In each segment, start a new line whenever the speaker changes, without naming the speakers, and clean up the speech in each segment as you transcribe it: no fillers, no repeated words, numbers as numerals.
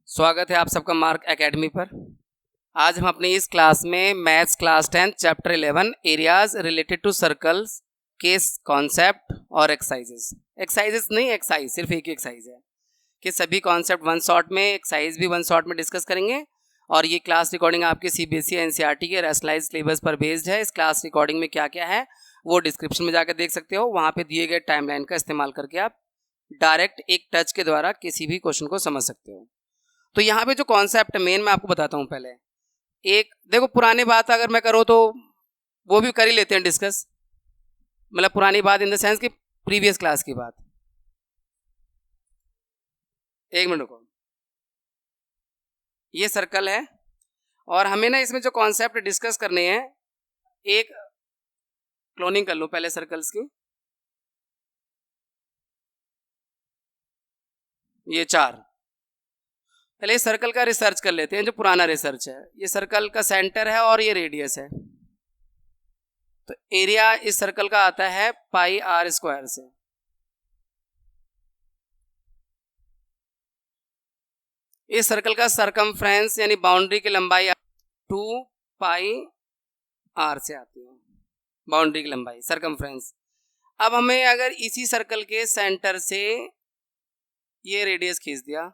स्वागत है आप सबका मार्क एकेडमी पर। आज हम अपनी इस क्लास में maths class 10 chapter 11 areas related to circles के कॉन्सेप्ट और एक्सरसाइजेस नहीं, एक्सरसाइज सिर्फ एक ही एक्सरसाइज है कि सभी कॉन्सेप्ट वन शॉट में, एक्सरसाइज भी वन शॉट में डिस्कस करेंगे। और ये क्लास रिकॉर्डिंग आपके सीबीएसई एनसीईआरटी के रैशनलाइज्ड सिलेबस पर बेस्ड है। इस क्लास रिकॉर्डिंग में क्या क्या है वो डिस्क्रिप्शन में जाकर देख सकते हो। वहाँ पे दिए गए टाइमलाइन का इस्तेमाल करके आप डायरेक्ट एक टच के द्वारा किसी भी क्वेश्चन को समझ सकते हो। तो यहाँ पे जो कॉन्सेप्ट मेन मैं आपको बताता हूँ। पहले एक देखो, पुरानी बात अगर मैं करूँ तो वो भी कर ही लेते हैं डिस्कस, मतलब पुरानी बात इन द सेंस कि प्रीवियस क्लास की बात। एक मिनट को, ये सर्कल है और हमें ना इसमें जो कॉन्सेप्ट डिस्कस करने हैं, एक क्लोनिंग कर लो पहले सर्कल्स की। ये चार, पहले इस सर्कल का रिसर्च कर लेते हैं जो पुराना रिसर्च है। ये सर्कल का सेंटर है और ये रेडियस है। तो एरिया इस सर्कल का आता है पाई आर स्क्वायर से। इस सर्कल का सरकमफ्रेंस यानी बाउंड्री की लंबाई 2 पाई आर से आती है, बाउंड्री की लंबाई सरकमफ्रेंस। अब हमें अगर इसी सर्कल के सेंटर से ये रेडियस खींच दिया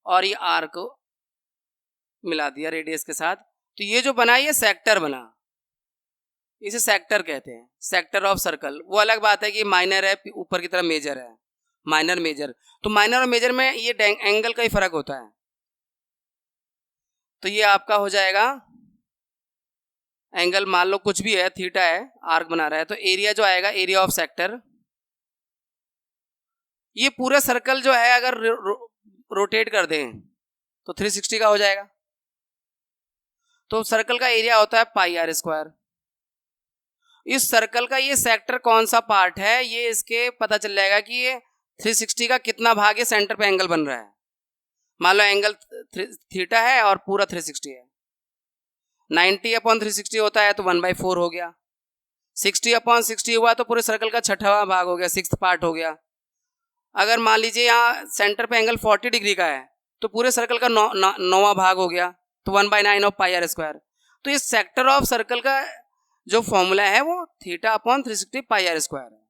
और ये आर को मिला दिया रेडियस के साथ, तो ये जो बना ये सेक्टर बना, इसे सेक्टर कहते हैं, सेक्टर ऑफ सर्कल। वो अलग बात है कि माइनर है, ऊपर की तरफ मेजर है, माइनर मेजर। तो माइनर और मेजर में ये एंगल का ही फर्क होता है। तो ये आपका हो जाएगा एंगल, मान लो कुछ भी है, थीटा है, आर्क बना रहा है। तो एरिया जो आएगा, एरिया ऑफ सेक्टर, ये पूरा सर्कल जो है अगर रोटेट कर दें तो 360 का हो जाएगा। तो सर्कल का एरिया होता है पाई आर स्क्वायर। इस सर्कल का ये सेक्टर कौन सा पार्ट है, ये इसके पता चल जाएगा कि ये 360 का कितना भाग है, सेंटर पे एंगल बन रहा है। मान लो एंगल थीटा है और पूरा 360 है। 90/360 होता है तो 1/4 हो गया। 60/60 हुआ तो पूरे सर्कल का छठवां भाग हो गया, 6th पार्ट हो गया। अगर मान लीजिए यहाँ सेंटर पे एंगल 40 डिग्री का है तो पूरे सर्कल का 9वां भाग हो गया, तो 1/9 ऑफ पाई आर स्क्वायर। तो इस सेक्टर ऑफ सर्कल का जो फॉर्मूला है वो θ/360 पाई आर स्क्वायर है।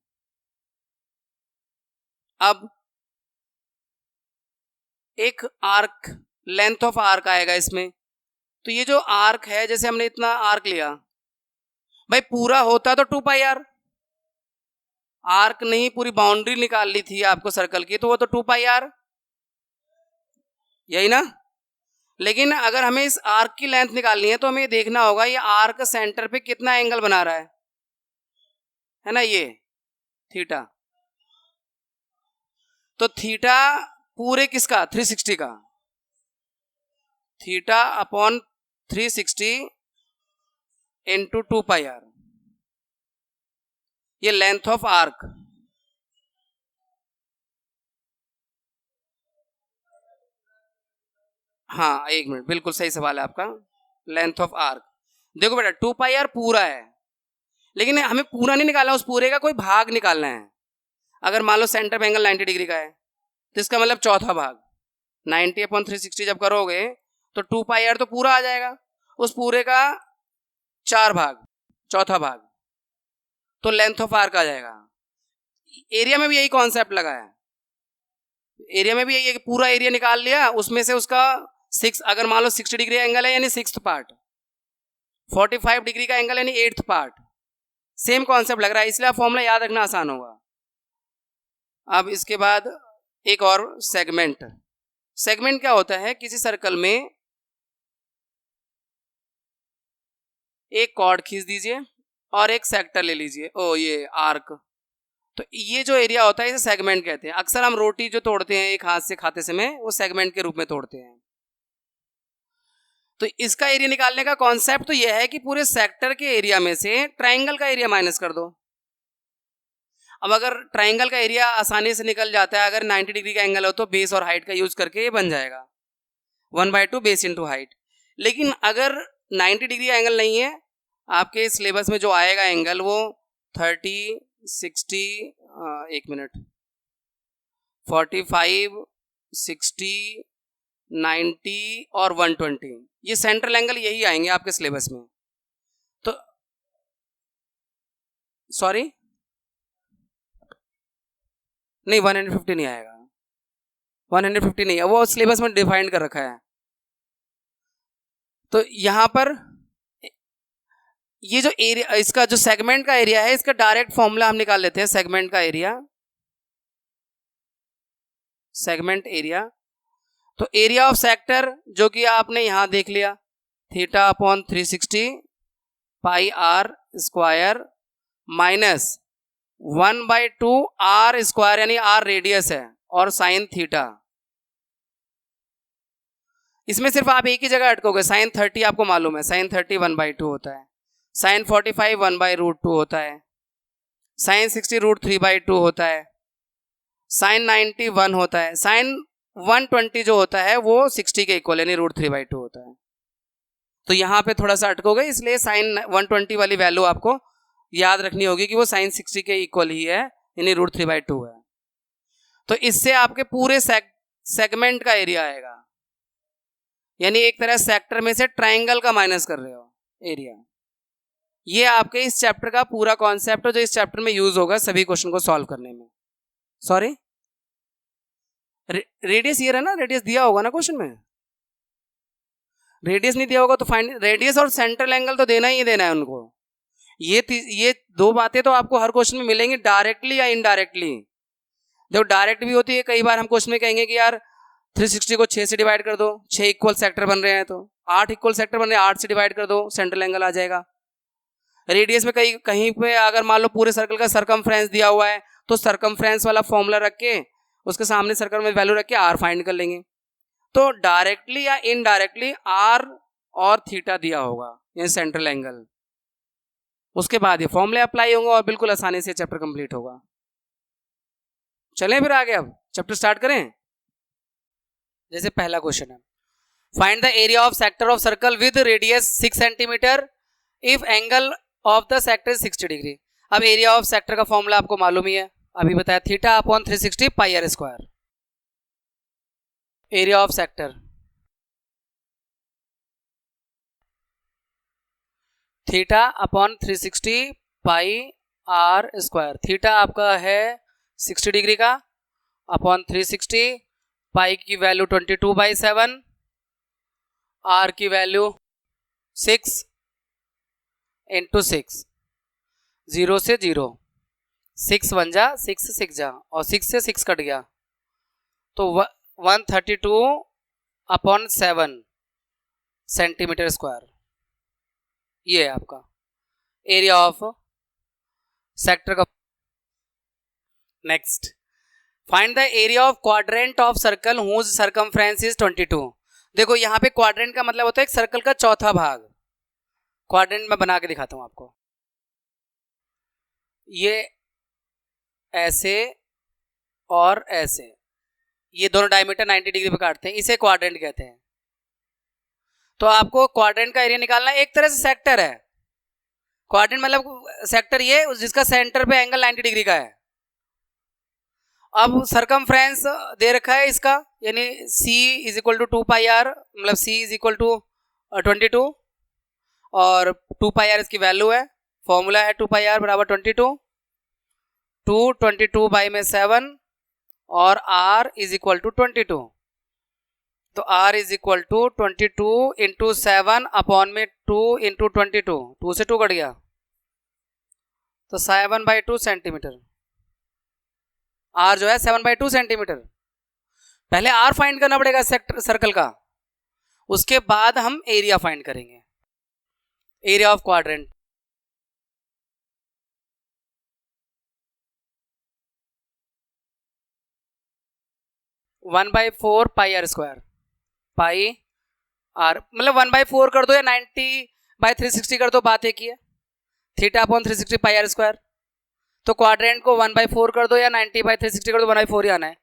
अब एक आर्क, लेंथ ऑफ आर्क आएगा इसमें। तो ये जो आर्क है, जैसे हमने इतना आर्क लिया, भाई पूरा होता तो 2 पाई आर, आर्क नहीं पूरी बाउंड्री निकाल ली थी आपको सर्कल की, तो वो तो 2 पाई आर, यही ना। लेकिन अगर हमें इस आर्क की लेंथ निकालनी है तो हमें देखना होगा ये आर्क सेंटर पे कितना एंगल बना रहा है ना, ये थीटा। तो थीटा पूरे किसका, 360 का, θ/360 इंटू 2 पाई आर, ये लेंथ ऑफ आर्क। हाँ एक मिनट, बिल्कुल सही सवाल है आपका, लेंथ ऑफ आर्क। देखो बेटा 2 पाई आर पूरा है, लेकिन हमें पूरा नहीं निकालना, उस पूरे का कोई भाग निकालना है। अगर मान लो सेंटर पे एंगल 90 डिग्री का है तो इसका मतलब चौथा भाग, 90/360 जब करोगे तो 2 पाई आर तो पूरा आ जाएगा, उस पूरे का 4 भाग, चौथा भाग, तो लेंथ ऑफ आर्क आ जाएगा। एरिया में भी यही कॉन्सेप्ट लगा है, एरिया में भी यही, पूरा एरिया निकाल लिया, उसमें से उसका 6, अगर मान लो 60 डिग्री एंगल है यानी 6th पार्ट, 45 डिग्री का एंगल यानी 8th पार्ट, सेम कॉन्सेप्ट लग रहा है, इसलिए फॉर्मूला याद रखना आसान होगा। अब इसके बाद एक और सेगमेंट। सेगमेंट क्या होता है, किसी सर्कल में एक कॉर्ड खींच दीजिए और एक सेक्टर ले लीजिए, ओ ये आर्क, तो ये जो एरिया होता है इसे सेगमेंट कहते हैं। अक्सर हम रोटी जो तोड़ते हैं एक हाथ से खाते समय, वो सेगमेंट के रूप में तोड़ते हैं। तो इसका एरिया निकालने का कॉन्सेप्ट तो यह है कि पूरे सेक्टर के एरिया में से ट्राइंगल का एरिया माइनस कर दो। अब अगर ट्राइंगल का एरिया आसानी से निकल जाता है, अगर 90 डिग्री का एंगल हो तो बेस और हाइट का यूज करके ये बन जाएगा 1/2 बेस इंटू हाइट। लेकिन अगर 90 डिग्री एंगल नहीं है, आपके सिलेबस में जो आएगा एंगल वो 30, 60, एक मिनट, 45, 60, 90 और 120, ये सेंट्रल एंगल यही आएंगे आपके सिलेबस में। तो सॉरी नहीं, 150 नहीं आएगा, 150 नहीं है, वो सिलेबस में डिफाइन कर रखा है। तो यहां पर ये जो एरिया, इसका जो सेगमेंट का एरिया है, इसका डायरेक्ट फॉर्मूला हम निकाल लेते हैं। सेगमेंट का एरिया, सेगमेंट एरिया, तो एरिया ऑफ सेक्टर जो कि आपने यहां देख लिया, theta upon 360 pi are square minus 1/2 are square, यानी आर रेडियस है, और साइन थीटा। इसमें सिर्फ आप एक ही जगह अटकोगे, साइन 30 आपको मालूम है, साइन 30 1/2 होता है, साइन 45 1/√2 होता है, साइन 60 √3/2 होता है, साइन 90 1 होता है, साइन 120 जो होता है वो 60 के इक्वल यानी √3/2 होता है। तो यहाँ पे थोड़ा सा अटकोगे, इसलिए साइन 120 वाली वैल्यू आपको याद रखनी होगी कि वो साइन 60 के इक्वल ही है, यानी √3/2 है। तो इससे आपके पूरे सेगमेंट का एरिया आएगा, यानी एक तरह सेक्टर में से ट्राइंगल का माइनस कर रहे हो एरिया। ये आपके इस चैप्टर का पूरा कॉन्सेप्ट है जो इस चैप्टर में यूज होगा सभी क्वेश्चन को सॉल्व करने में। सॉरी, रेडियस ये रहा ना, रेडियस दिया होगा ना क्वेश्चन में, रेडियस नहीं दिया होगा तो फाइंड, रेडियस और सेंट्रल एंगल तो देना ही देना है उनको। ये दो बातें तो आपको हर क्वेश्चन में मिलेंगी, डायरेक्टली या इनडायरेक्टली। देखो डायरेक्ट भी होती है, कई बार हम क्वेश्चन में कहेंगे कि यार 360 को 6 से डिवाइड कर दो, 6 इक्वल सेक्टर बन रहे हैं, तो 8 इक्वल सेक्टर बन रहे हैं, 8 से डिवाइड कर दो, सेंट्रल एंगल आ जाएगा। रेडियस में कहीं पे अगर मान लो पूरे सर्कल का सरकमफ्रेंस दिया हुआ है तो सरकमफ्रेंस वाला फॉर्मूला रख के उसके सामने सर्कल में वैल्यू रख के आर फाइंड कर लेंगे। तो डायरेक्टली या इनडायरेक्टली आर और थीटा दिया होगा, ये सेंट्रल एंगल, उसके बाद ये फॉर्मूले अप्लाई होंगे और बिल्कुल आसानी से चैप्टर कंप्लीट होगा। चलें फिर आगे, अब चैप्टर स्टार्ट करें। जैसे पहला क्वेश्चन है, find the area of sector of circle with radius 6 centimetre if angle of the sector 60 degree. अब एरिया ऑफ सेक्टर का फॉर्मूला आपको मालूम ही है, अभी बताया, theta upon 360 pi are square. Area of sector theta upon 360 pi are square. Theta आपका है 60 डिग्री का, अपॉन 360, पाई की वैल्यू 22/7, आर की वैल्यू 6 इंटू 6, 0 से 0, 6 1 जा 6 6 जा, और 6 से 6 कट गया, तो 132/7 सेंटीमीटर स्क्वायर। ये है आपका एरिया ऑफ सेक्टर का। Next, find the area of quadrant of circle whose circumference is 22। देखो यहाँ पे क्वाड्रेंट का मतलब होता है एक सर्कल का चौथा भाग। क्वाड्रेंट में बना के दिखाता हूं आपको, ये ऐसे और ऐसे, ये दोनों डायमीटर 90 डिग्री पे काटते हैं, इसे क्वाड्रेंट कहते हैं। तो आपको क्वाड्रेंट का एरिया निकालना है, एक तरह से सेक्टर है क्वाड्रेंट, मतलब सेक्टर ये जिसका सेंटर पे एंगल 90 डिग्री का है। अब सरकमफ्रेंस दे रखा है इसका, यानी C is equal to 2 pi r, मतलब C इज इक्वल टू 22, और 2 पाई आर इसकी वैल्यू है, फॉर्मूला है 2 पाई आर बराबर 22, 22/7, और R इज इक्वल टू 22। तो R is equal to 22 into 7 upon में 2 इंटू 22, 2 से 2 कट गया, तो 7/2 सेंटीमीटर। R जो है 7/2 सेंटीमीटर। पहले R फाइंड करना पड़ेगा सेक्टर सर्कल का, उसके बाद हम एरिया फाइंड करेंगे, area of quadrant. One by 4 pi are square, pi r मतलब 1/4 कर दो या 90/360 कर दो, बात एक ही है। Theta upon 360 pi are square, तो क्वाड्रेंट को 1/4 कर दो या 90/360 कर दो, 1/4 ही आना है।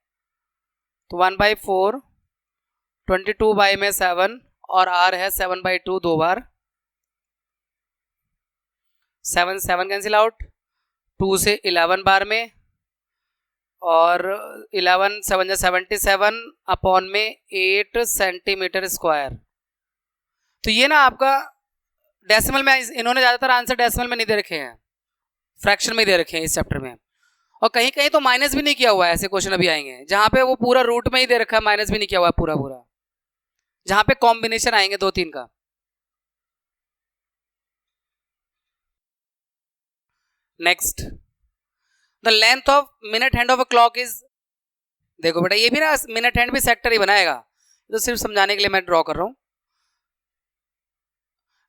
तो 1/4 22/7, और R है 7/2 दो बार, 7 7 कैंसिल आउट, 2 से 11 बार में, और 11 7 77 अपॉन में 8 सेंटीमीटर स्क्वायर। तो ये ना आपका डेसिमल में, इन्होंने ज़्यादातर आंसर डेसिमल में नहीं दे रखे हैं, फ्रैक्शन में दे रखे हैं इस चैप्टर में, और कहीं कहीं तो माइनस भी नहीं किया हुआ है। ऐसे क्वेश्चन अभी आएंगे जहाँ पे वो पूरा रूट में ही दे रखा है, माइनस भी नहीं किया हुआ है पूरा पूरा, जहाँ पे कॉम्बिनेशन आएंगे 2-3 का। Next, the length of minute hand of a clock is, देखो बेटा ये भी ना मिनट हैंड भी सेक्टर ही बनाएगा, तो सिर्फ समझाने के लिए मैं ड्रॉ कर रहा हूँ।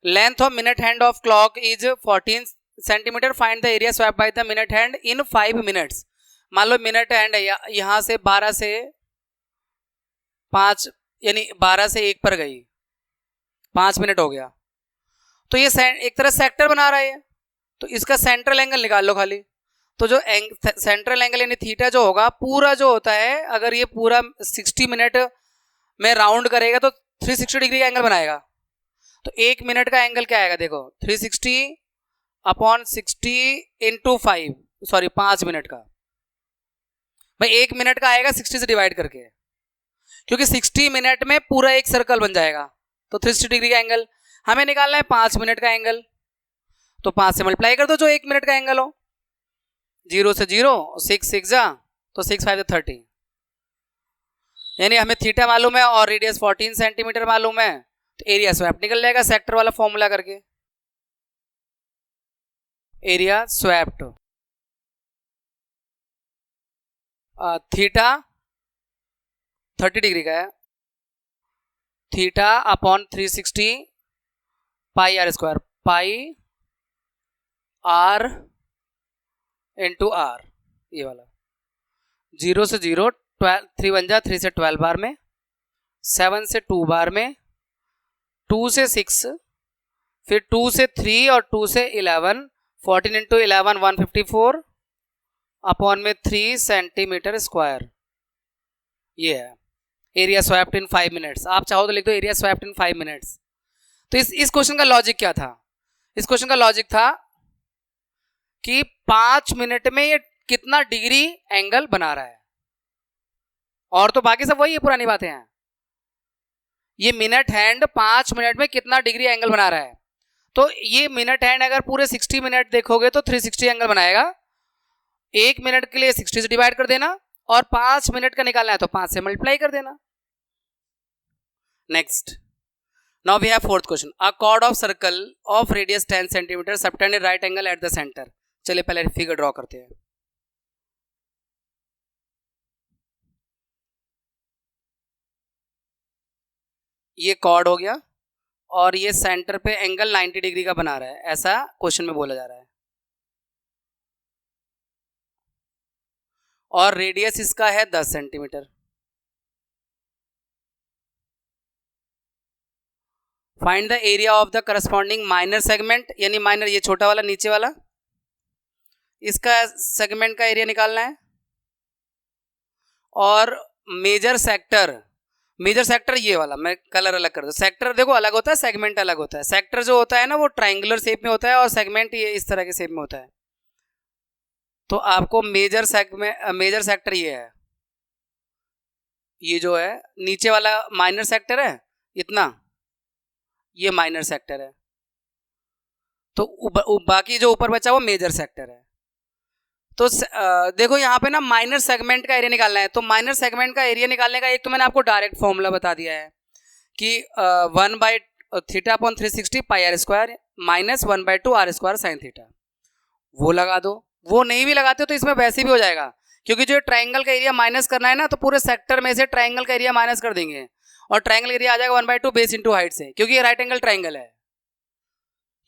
Length of minute hand of clock is 14 centimetre, find the area swap by the minute hand in 5 minutes. मान लो मिनट हैंड है यहाँ से 12 से 5 यानी 12 से 1 पर गई, 5 मिनट हो गया, तो ये एक तरह सेक्टर बना रहा है, तो इसका सेंट्रल एंगल निकाल लो खाली। तो जो सेंट्रल एंगल यानी थीटा जो होगा पूरा जो होता है, अगर ये पूरा 60 मिनट में राउंड करेगा तो 360 डिग्री का एंगल बनाएगा। तो 1 मिनट का एंगल क्या आएगा, देखो 360 अपॉन 60 इंटू 5, सॉरी 5 मिनट का, भाई 1 मिनट का आएगा 60 से डिवाइड करके, क्योंकि 60 मिनट में पूरा एक सर्कल बन जाएगा। तो 360 डिग्री का एंगल हमें निकालना है 5 मिनट का एंगल, तो 5 से मल्टीप्लाई कर दो जो 1 मिनट का एंगल हो, 0 से 0, 6 6 जा तो 6 5 30, यानी हमें थीटा मालूम है और रेडियस 14 सेंटीमीटर मालूम है, तो एरिया स्वैप निकल जाएगा सेक्टर वाला फॉर्मूला करके। एरिया स्वैप्ड थीटा 30 डिग्री का है, theta upon 360 pi are square, pi r into r, ये वाला 0 से 0, 3 1 जा 3 से 12 बार में, 7 से 2 बार में, 2 से 6, फिर 2 से 3 और 2 से 11, 14 इंटू 11 154 अपॉन में 3 सेंटीमीटर स्क्वायर। ये है एरिया स्वैप्ड इन 5 मिनट्स। आप चाहो तो लिख दो एरिया स्वैप्ड इन 5 मिनट्स। तो इस क्वेश्चन का लॉजिक क्या था, इस क्वेश्चन का लॉजिक था कि 5 मिनट में ये कितना डिग्री एंगल बना रहा है, और तो बाकी सब वही है, पुरानी बातें हैं। ये मिनट हैंड 5 मिनट में कितना डिग्री एंगल बना रहा है, तो ये मिनट हैंड अगर पूरे 60 मिनट देखोगे तो 360 एंगल बनाएगा। 1 मिनट के लिए 60 से डिवाइड कर देना, और 5 मिनट का निकालना है तो 5 से मल्टीप्लाई कर देना। Next, now we have fourth question, a chord of circle of radius 10 centimetre subtend right angle at the centre. चलिए पहले फिगर ड्रॉ करते हैं। ये कॉर्ड हो गया और ये सेंटर पे एंगल 90 डिग्री का बना रहा है, ऐसा क्वेश्चन में बोला जा रहा है, और रेडियस इसका है 10 centimetre. Find the area of the corresponding minor segment, यानी माइनर ये छोटा वाला नीचे वाला, इसका सेगमेंट का एरिया निकालना है, और मेजर सेक्टर, मेजर सेक्टर ये वाला, मैं कलर अलग कर दूं। सेक्टर देखो अलग होता है, सेगमेंट अलग होता है। सेक्टर जो होता है ना वो ट्राइंगुलर शेप में होता है, और सेगमेंट ये इस तरह के शेप में होता है। तो आपको मेजर सेक्टर ये है, ये जो है नीचे वाला माइनर सेक्टर है इतना, ये माइनर सेक्टर है, तो बाकी जो ऊपर बचा वो मेजर सेक्टर है। तो देखो यहाँ पे ना माइनर सेगमेंट का एरिया निकालना है, तो माइनर सेगमेंट का एरिया निकालने का एक तो मैंने आपको डायरेक्ट फॉर्मूला बता दिया है कि 1/थीटा upon 360 pi are square minus 1/2 are square sine theta, वो लगा दो। वो नहीं भी लगाते हो तो इसमें वैसे भी हो जाएगा, क्योंकि जो ट्राइंगल का एरिया माइनस करना है ना, तो पूरे सेक्टर में से ट्राइंगल का एरिया माइनस कर देंगे, और ट्राइंगल एरिया आ जाएगा 1/2 बेस इंटू हाइट से, क्योंकि ये राइट एंगल ट्राइंगल है,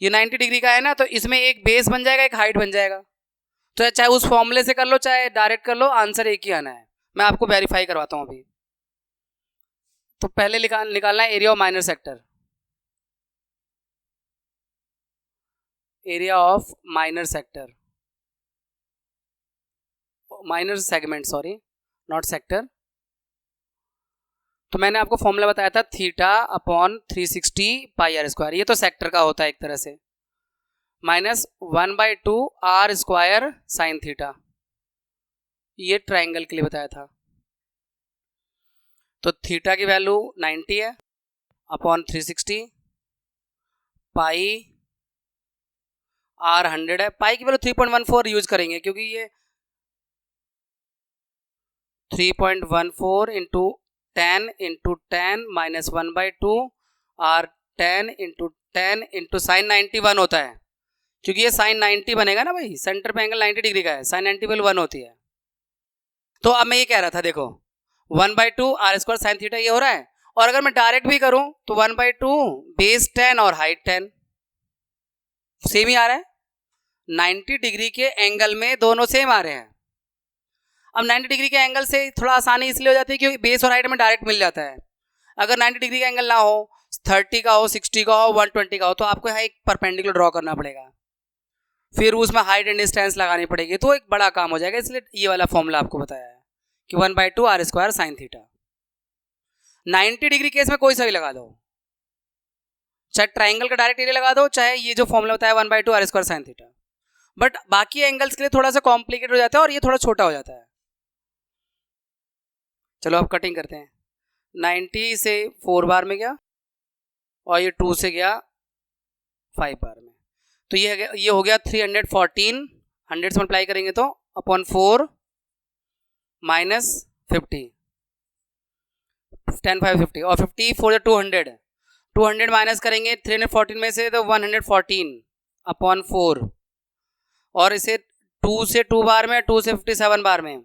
ये 90 डिग्री का है ना, तो इसमें एक बेस बन जाएगा, एक हाइट बन जाएगा। तो चाहे उस फॉर्मूले से कर लो चाहे डायरेक्ट कर लो, आंसर एक ही आना है। मैं आपको वेरीफाई करवाता हूं अभी। तो पहले निकालना है area of minor sector, area of minor sector, minor segment, sorry not sector. तो मैंने आपको फॉर्मूला बताया था theta upon 360 pi are square, ये तो सेक्टर का होता है एक तरह से, minus 1/2 are square sine theta, ये ट्राइंगल के लिए बताया था। तो थीटा की वैल्यू 90 है अपॉन 360, पाई आर 100 है। पाई की वैल्यू 3.14 यूज करेंगे क्योंकि ये 3.14 into 10 into 10 minus 1/2 r 10 into sine 91 होता है, क्योंकि ये साइन 90 बनेगा ना भाई, सेंटर पे एंगल 90 डिग्री का है, साइन 90 वैल्यू 1 होती है। तो अब मैं ये कह रहा था, देखो 1/2 आर स्क्वायर साइन थीटा ये हो रहा है, और अगर मैं डायरेक्ट भी करूं तो 1/2 बेस 10 और हाइट 10 सेम ही आ रहा है। 90 डिग्री के एंगल में दोनों सेम आ रहे हैं। अब 90 डिग्री के एंगल से थोड़ा आसानी इसलिए हो जाती है क्योंकि बेस और हाइट में डायरेक्ट मिल जाता है। अगर 90 डिग्री का एंगल ना हो, 30 का हो, 60 का हो, 120 का हो, तो आपको यहाँ एक परपेंडिकुलर ड्रॉ करना पड़ेगा, फिर उसमें हाइट एंड डिस्टेंस लगानी पड़ेगी, तो एक बड़ा काम हो जाएगा। इसलिए ये वाला फॉर्मूला आपको बताया है कि 1/2 are square sine theta. 90 degree case में कोई सा भी लगा दो, चाहे ट्राइंगल का डायरेक्ट एरिया लगा दो, चाहे ये जो फॉर्मूला बताया 1/2 are square sine theta. But बाकी एंगल्स के लिए थोड़ा सा कॉम्प्लिकेटेड हो जाता है और ये थोड़ा छोटा हो जाता है। चलो अब कटिंग करते हैं। 90 से 4 बार में गया और ये 2 से गया 5 बार में, तो ये हो गया 314। 100 से मल्टीप्लाई करेंगे तो अपॉन 4 माइनस 50, 10 5 50, और 50 4 200, 200 माइनस करेंगे 314 में से तो 114 अपॉन 4, और इसे 2 से 2 बार में, 2 से 57 बार में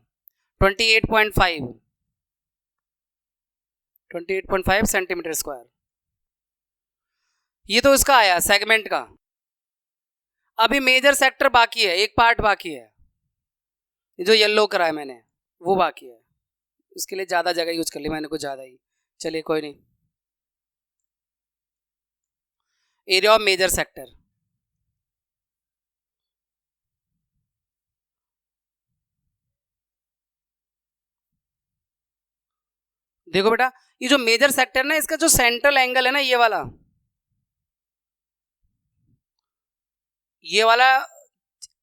28.5 सेंटीमीटर स्क्वायर। ये तो इसका आया सेगमेंट का। अभी मेजर सेक्टर बाकी है, एक पार्ट बाकी है, जो येलो करा है मैंने वो बाकी है। इसके लिए ज़्यादा जगह यूज कर ली मैंने, कुछ ज़्यादा ही, चलिए कोई नहीं। एरिया ऑफ मेजर सेक्टर, देखो बेटा, ये जो मेजर सेक्टर ना, इसका जो सेंट्रल एंगल है ना, ये वाला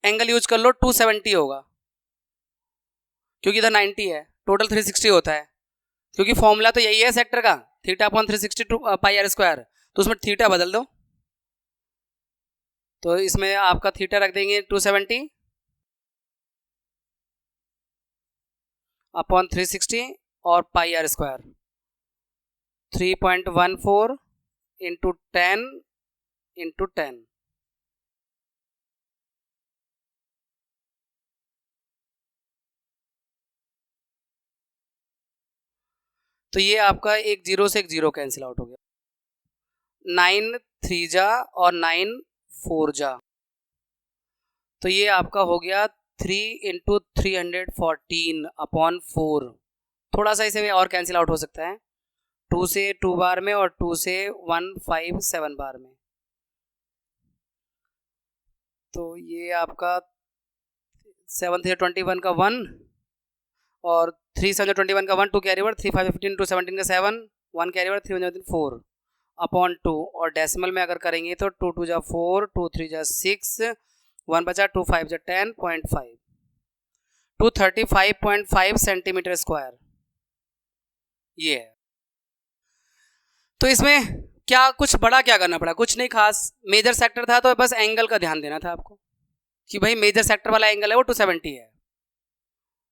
एंगल यूज कर लो, 270 होगा, क्योंकि इधर 90 है, टोटल 360 होता है, क्योंकि फॉर्मूला तो यही है सेक्टर का, theta upon 360 pi are square, तो उसमें थीटा बदल दो, तो इसमें आपका थीटा रख देंगे 270 अपॉन 360 और पाई आर स्क्वायर 3.14 इंटू 10 इंटू 10। तो ये आपका एक जीरो से एक जीरो कैंसिल आउट हो गया, 9 3 जा और 9 4 जा, तो ये आपका हो गया 3 इंटू 314 अपॉन 4। थोड़ा सा इसे और कैंसिल आउट हो सकता है, 2 से 2 बार में और 2 से 157 बार में, तो ये आपका 7 से 21 का 1 और 3 से 21 का 1, 2 कैरी ओवर, 3 5 15 2 17 का 7, 1 कैरी ओवर, 3 1 4 अपॉन 2, और डेसिमल में अगर करेंगे तो 2 2 जा 4, 2 3 जा 6, 1 बचा, 2 5 जा 10.5, 235.5 सेंटीमीटर स्क्वायर ये है। तो इसमें क्या कुछ बड़ा क्या करना पड़ा, कुछ नहीं खास, मेजर सेक्टर था तो बस एंगल का ध्यान देना था आपको कि भाई मेजर सेक्टर वाला एंगल है वो 270 है,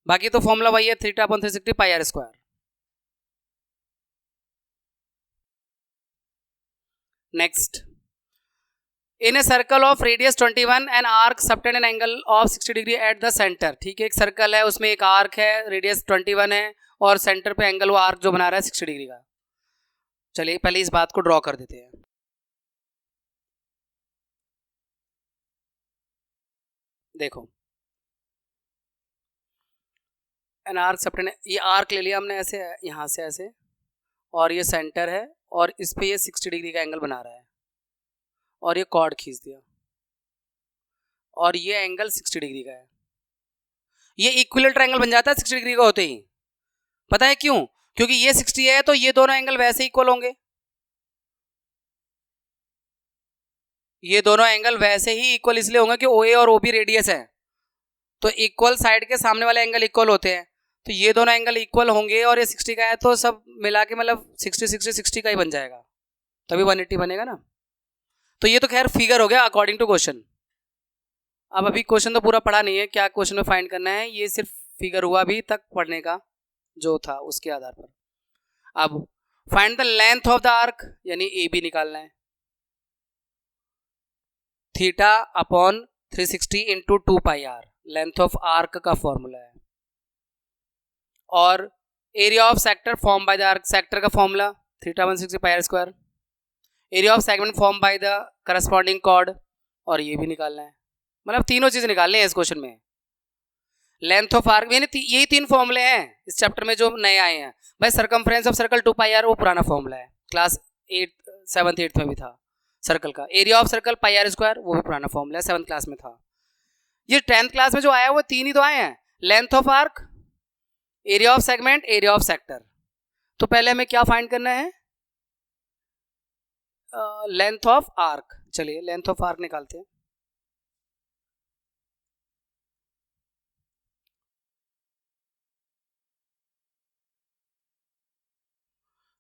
बाकी तो फॉर्मूला वही है, theta upon 360 pi are square. Next, in a circle of radius 21 an arc subtend an angle of 60 degree at the centre. ठीक है, एक सर्कल है, उसमें एक आर्क है, रेडियस 21 है और सेंटर पे एंगल वो आर्क जो बना रहा है 60 डिग्री का। चलिए पहले इस बात को ड्रॉ कर देते हैं। देखो एन आर्क सबटेंड, ये आर्क ले लिया हमने ऐसे, यहाँ से ऐसे, और ये सेंटर है और इस पे ये 60 डिग्री का एंगल बना रहा है, और ये कॉर्ड खींच दिया और ये एंगल 60 डिग्री का है। ये इक्विलेटरल ट्रायंगल बन जाता है 60 डिग्री का होते ही। पता है क्यों? क्योंकि ये 60 है तो ये दोनों एंगल वैसे इक्वल होंगे, ये दोनों एंगल वैसे ही इक्वल इसलिए होंगे कि OA और OB रेडियस है, तो इक्वल साइड के सामने वाले एंगल इक्वल होते हैं, तो ये दोनों एंगल इक्वल होंगे और ये 60 का है, तो सब मिला के मतलब 60 का ही बन जाएगा, तभी 180 बनेगा ना। तो ये तो खैर फिगर हो गया अकॉर्डिंग टू क्वेश्चन। अब अभी क्वेश्चन तो पूरा पढ़ा नहीं है, क्या क्वेश्चन में फाइंड करना है, ये सिर्फ फिगर हुआ अभी तक पढ़ने का जो था उसके आधार पर। अब find the length of the arc, यानी ए बी निकालना है। Theta upon 360 into 2 pi r length of arc का फॉर्मूला है। और area of sector form by the arc, sector का formula theta 160 pi are square. Area of segment form by the corresponding chord, और ये भी निकालना है। मतलब तीनों चीजें निकालनी है इस क्वेश्चन में। लेंथ ऑफ आर्क, यानी यही 3 फॉर्मूले हैं इस चैप्टर में जो नए आए हैं। भाई circumference of circle 2 pi r वो पुराना फॉर्मूला है, क्लास 7th 8th में भी था सर्कल का। Area of circle pi are square वो भी पुराना फॉर्मूला है, 7th क्लास में था। ये 10th क्लास में जो आया वो 3 ही तो आए हैं, length of arc, area of segment, area of sector. तो पहले हमें क्या फाइंड करना है, लेंथ ऑफ आर्क। चलिए लेंथ ऑफ आर्क निकालते हैं।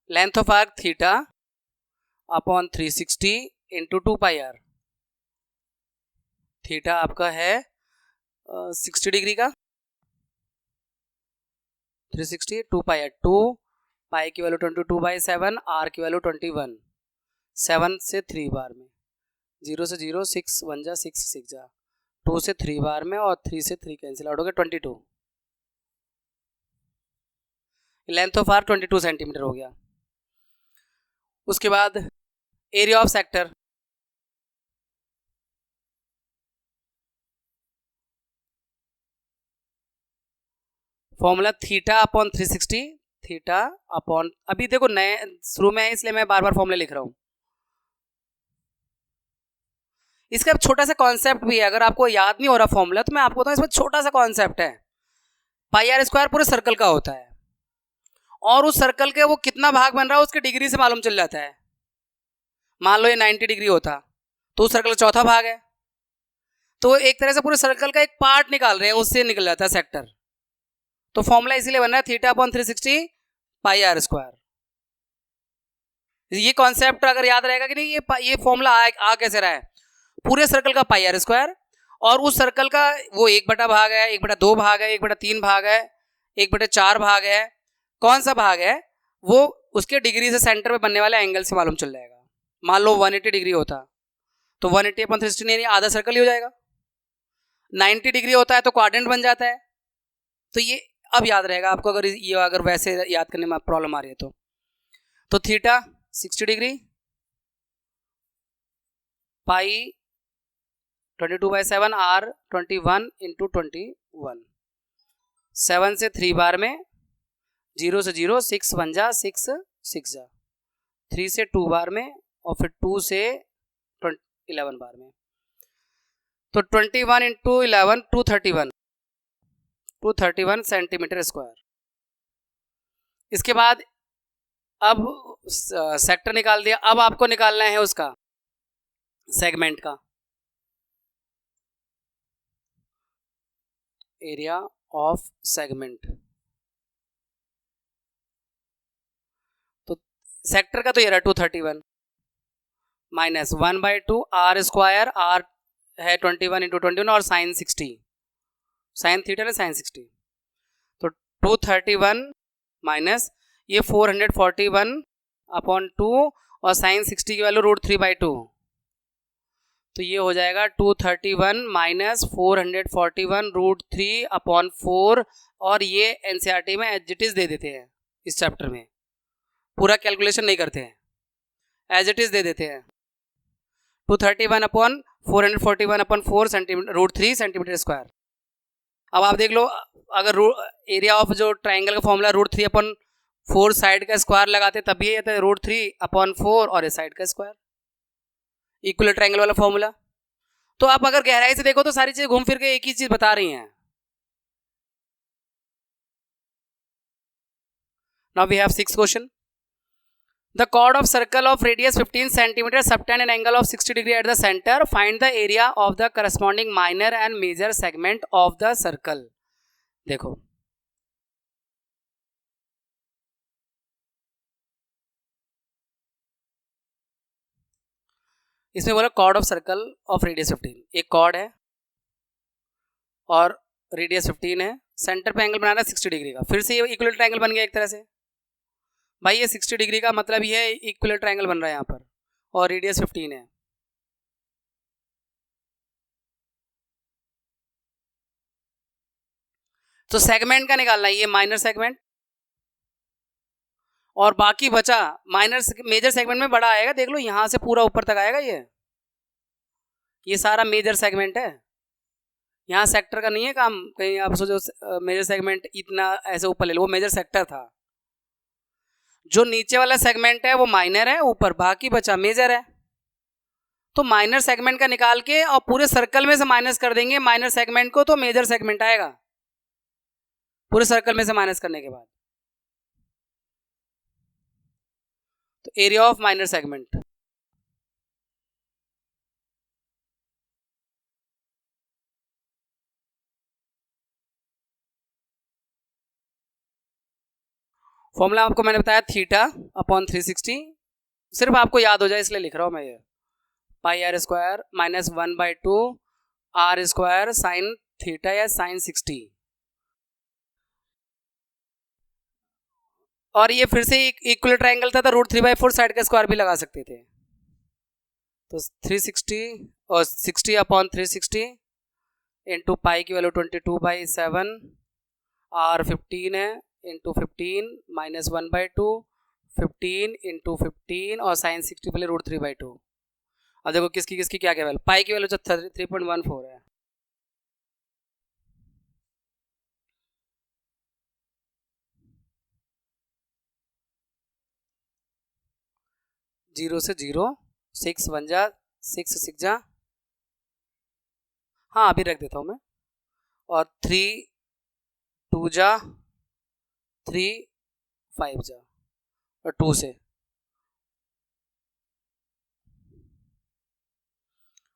Length of arc theta upon 360 into 2 pi r. Theta आपका है 60 डिग्री का, 360 2 पाई आर, 2 पाई की वैल्यू 22/7, आर की वैल्यू 21, 7 से 3 बार में, 0 से 0 6 1 जा 6 6 जा, 2 से 3 बार में और 3 से 3 कैंसिल आउट हो गया 22। लेंथ ऑफ आर्क 22 सेंटीमीटर हो गया। उसके बाद area of sector, formula theta upon 360, theta upon, अभी देखो नए शुरू में है इसलिए मैं बार बार फॉर्मूला लिख रहा हूं। इसका छोटा सा कॉन्सेप्ट भी है, अगर आपको याद नहीं हो रहा फॉर्मूला तो मैं आपको बताऊं, इसमें छोटा सा कॉन्सेप्ट है। पाई आर स्क्वायर पूरे सर्कल का होता है और उस सर्कल के वो कितना भाग बन रहा है उसके डिग्री से मालूम चल जाता है। मान लो ये 90 डिग्री होता तो उस सर्कल का चौथा भाग है, तो एक तरह से पूरे सर्कल का एक पार्ट निकाल रहे हैं, उससे निकल जाता है सेक्टर। तो फॉर्मूला इसीलिए बन रहा है theta upon 360 pi are square. ये कॉन्सेप्ट अगर याद रहेगा कि नहीं, ये फॉर्मूला आ कैसे रहा है, पूरे सर्कल का पाई आर स्क्वायर और उस सर्कल का वो 1/2 भाग है, 1/2 भाग है, 1/3 भाग है, 1/4 भाग है, कौन सा भाग है वो उसके डिग्री से सेंटर में बनने वाले एंगल से मालूम चल जाएगा। मान लो 180 डिग्री होता तो 180 अपॉन 360 यानी आधा सर्कल ही हो जाएगा। 90 डिग्री होता है तो क्वाड्रेंट बन जाता है। तो ये अब याद रहेगा आपको, अगर वैसे याद करने में प्रॉब्लम आ रही है तो theta 60 degree pi 22/7, R 21 into 21, 7 से 3 बार में, 0 से 0 6 1 जा 6 6 जा, 3 से 2 बार में और फिर 2 से 11 बार में, तो 21 इंटू 11 231 सेंटीमीटर स्क्वायर। इसके बाद अब सेक्टर निकाल दिया, अब आपको निकालना है उसका सेगमेंट का एरिया ऑफ सेगमेंट। तो सेक्टर का तो ये रहा 231 माइनस 1/2 आर स्क्वायर, आर है 21 इंटू 21 और साइन 60, साइन थीटा ना साइन 60, तो 231 माइनस ये 441 अपॉन 2 और साइन 60 की वैल्यू √3/2, तो ये हो जाएगा 231 माइनस 441 √3 अपॉन 4। और ये एनसीईआरटी में एज इट इज दे देते हैं, इस चैप्टर में पूरा कैलकुलेशन नहीं करते हैं, एज इट इज दे देते हैं। 231 upon 441 upon 4 centimetre √3 centimetre square. अब आप देख लो, अगर एरिया ऑफ जो ट्राइंगल का फॉर्मूला √3 अपॉन 4 साइड का स्क्वायर लगाते तब ये आता है √3 अपॉन 4 और इस साइड का स्क्वायर, इक्वल ट्राइंगल वाला फॉर्मूला। तो आप अगर गहराई से देखो तो सारी चीजें घूम फिर के एक ही चीज बता रही हैं। Now we have 6 question. The chord of circle of radius 15 centimeter subtend an angle of 60 degree at the center. Find the area of the corresponding minor and major segment of the circle. देखो इसमें बोला chord of circle of radius 15. एक chord है और radius 15 है, centre पे angle बनाना 60 degree का. फिर से ये इक्विलेटरल ट्रायंगल बन गया एक तरह से भाई. ये 60 डिग्री का मतलब ये इक्विलेटरल ट्रायंगल बन रहा है यहाँ पर और रेडियस 15 है. तो सेगमेंट का निकालना है ये माइनर सेगमेंट और बाकी बचा माइनर मेजर सेगमेंट में बड़ा आएगा. देख लो यहां से पूरा ऊपर तक आएगा. ये सारा मेजर सेगमेंट है. यहाँ सेक्टर का नहीं है काम. कहीं आप सोचो मेजर सेगमेंट इतना ऐसे ऊपर ले लो, वो मेजर सेक्टर था. जो नीचे वाला सेगमेंट है वो माइनर है, ऊपर बाकी बचा मेजर है. तो माइनर सेगमेंट का निकाल के और पूरे सर्कल में से माइनस कर देंगे माइनर सेगमेंट को, तो मेजर सेगमेंट आएगा पूरे सर्कल में से माइनस करने के बाद. तो area of minor segment formula आपको मैंने बताया थीटा अपॉन 360. सिर्फ आपको याद हो जाए इसलिए लिख रहा हूं मैं ये. Pi are square minus 1/2 are square sine theta या साइन 60. और ये फिर से इक्वल ट्रायंगल था तो √3/4 साइड का स्क्वायर भी लगा सकते थे. तो 360 और 60 अपॉन 360 इंटू पाई की वैल्यू 22/7 आर 15 है इंटू 15 माइनस 1/2 15 इंटू 15 और साइन 60 पहले √3/2. अब देखो किसकी किसकी क्या क्या वैल्यू. पाई की वैल्यू 3.14 है. जीरो से जीरो 6 1 जा 6 6 जा, हाँ अभी रख देता हूँ मैं. और 3 2 जा 3 5 जा और 2 से.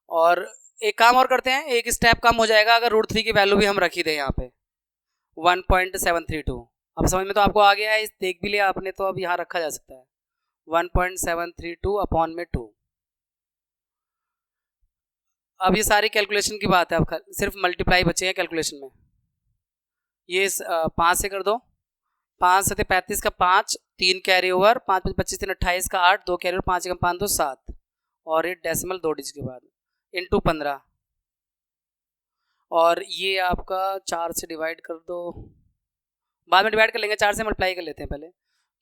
और एक काम और करते हैं, एक स्टेप कम हो जाएगा अगर √3 की वैल्यू भी हम रखी दें यहाँ पे 1.732. अब समझ में तो आपको आ गया है, देख भी लिया आपने, तो अब यहाँ रखा जा सकता है 1.732 अपॉन में 2. अब ये सारी कैलकुलेशन की बात है, अब सिर्फ मल्टीप्लाई बचे हैं कैलकुलेशन में. ये 5 से कर दो. 5 से 35 का 5 3 कैरी ओवर 5 25 3 28 का 8 2 कैरी ओवर 5 1 5 2 7 और ये डेसिमल 2 डिजिट के बाद इंटू 15. और ये आपका 4 से डिवाइड कर दो, बाद में डिवाइड कर लेंगे, 4 से मल्टीप्लाई कर लेते हैं पहले.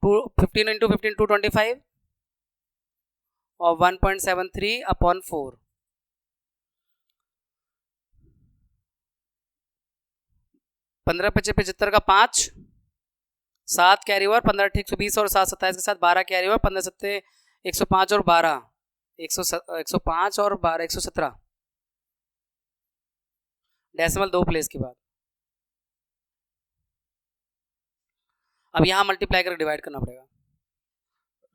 15 इंटू 15 225 और 1.73 अपॉन 4. 15 25 75 का 5 7 कैरी ओवर 15 ठीक 120 और 7 27 के साथ 12 कैरी ओवर 15 7 105 और 12 105 और 12 117 डेसिमल 2 प्लेस के बाद. अब यहाँ मल्टीप्लाई करके डिवाइड करना पड़ेगा.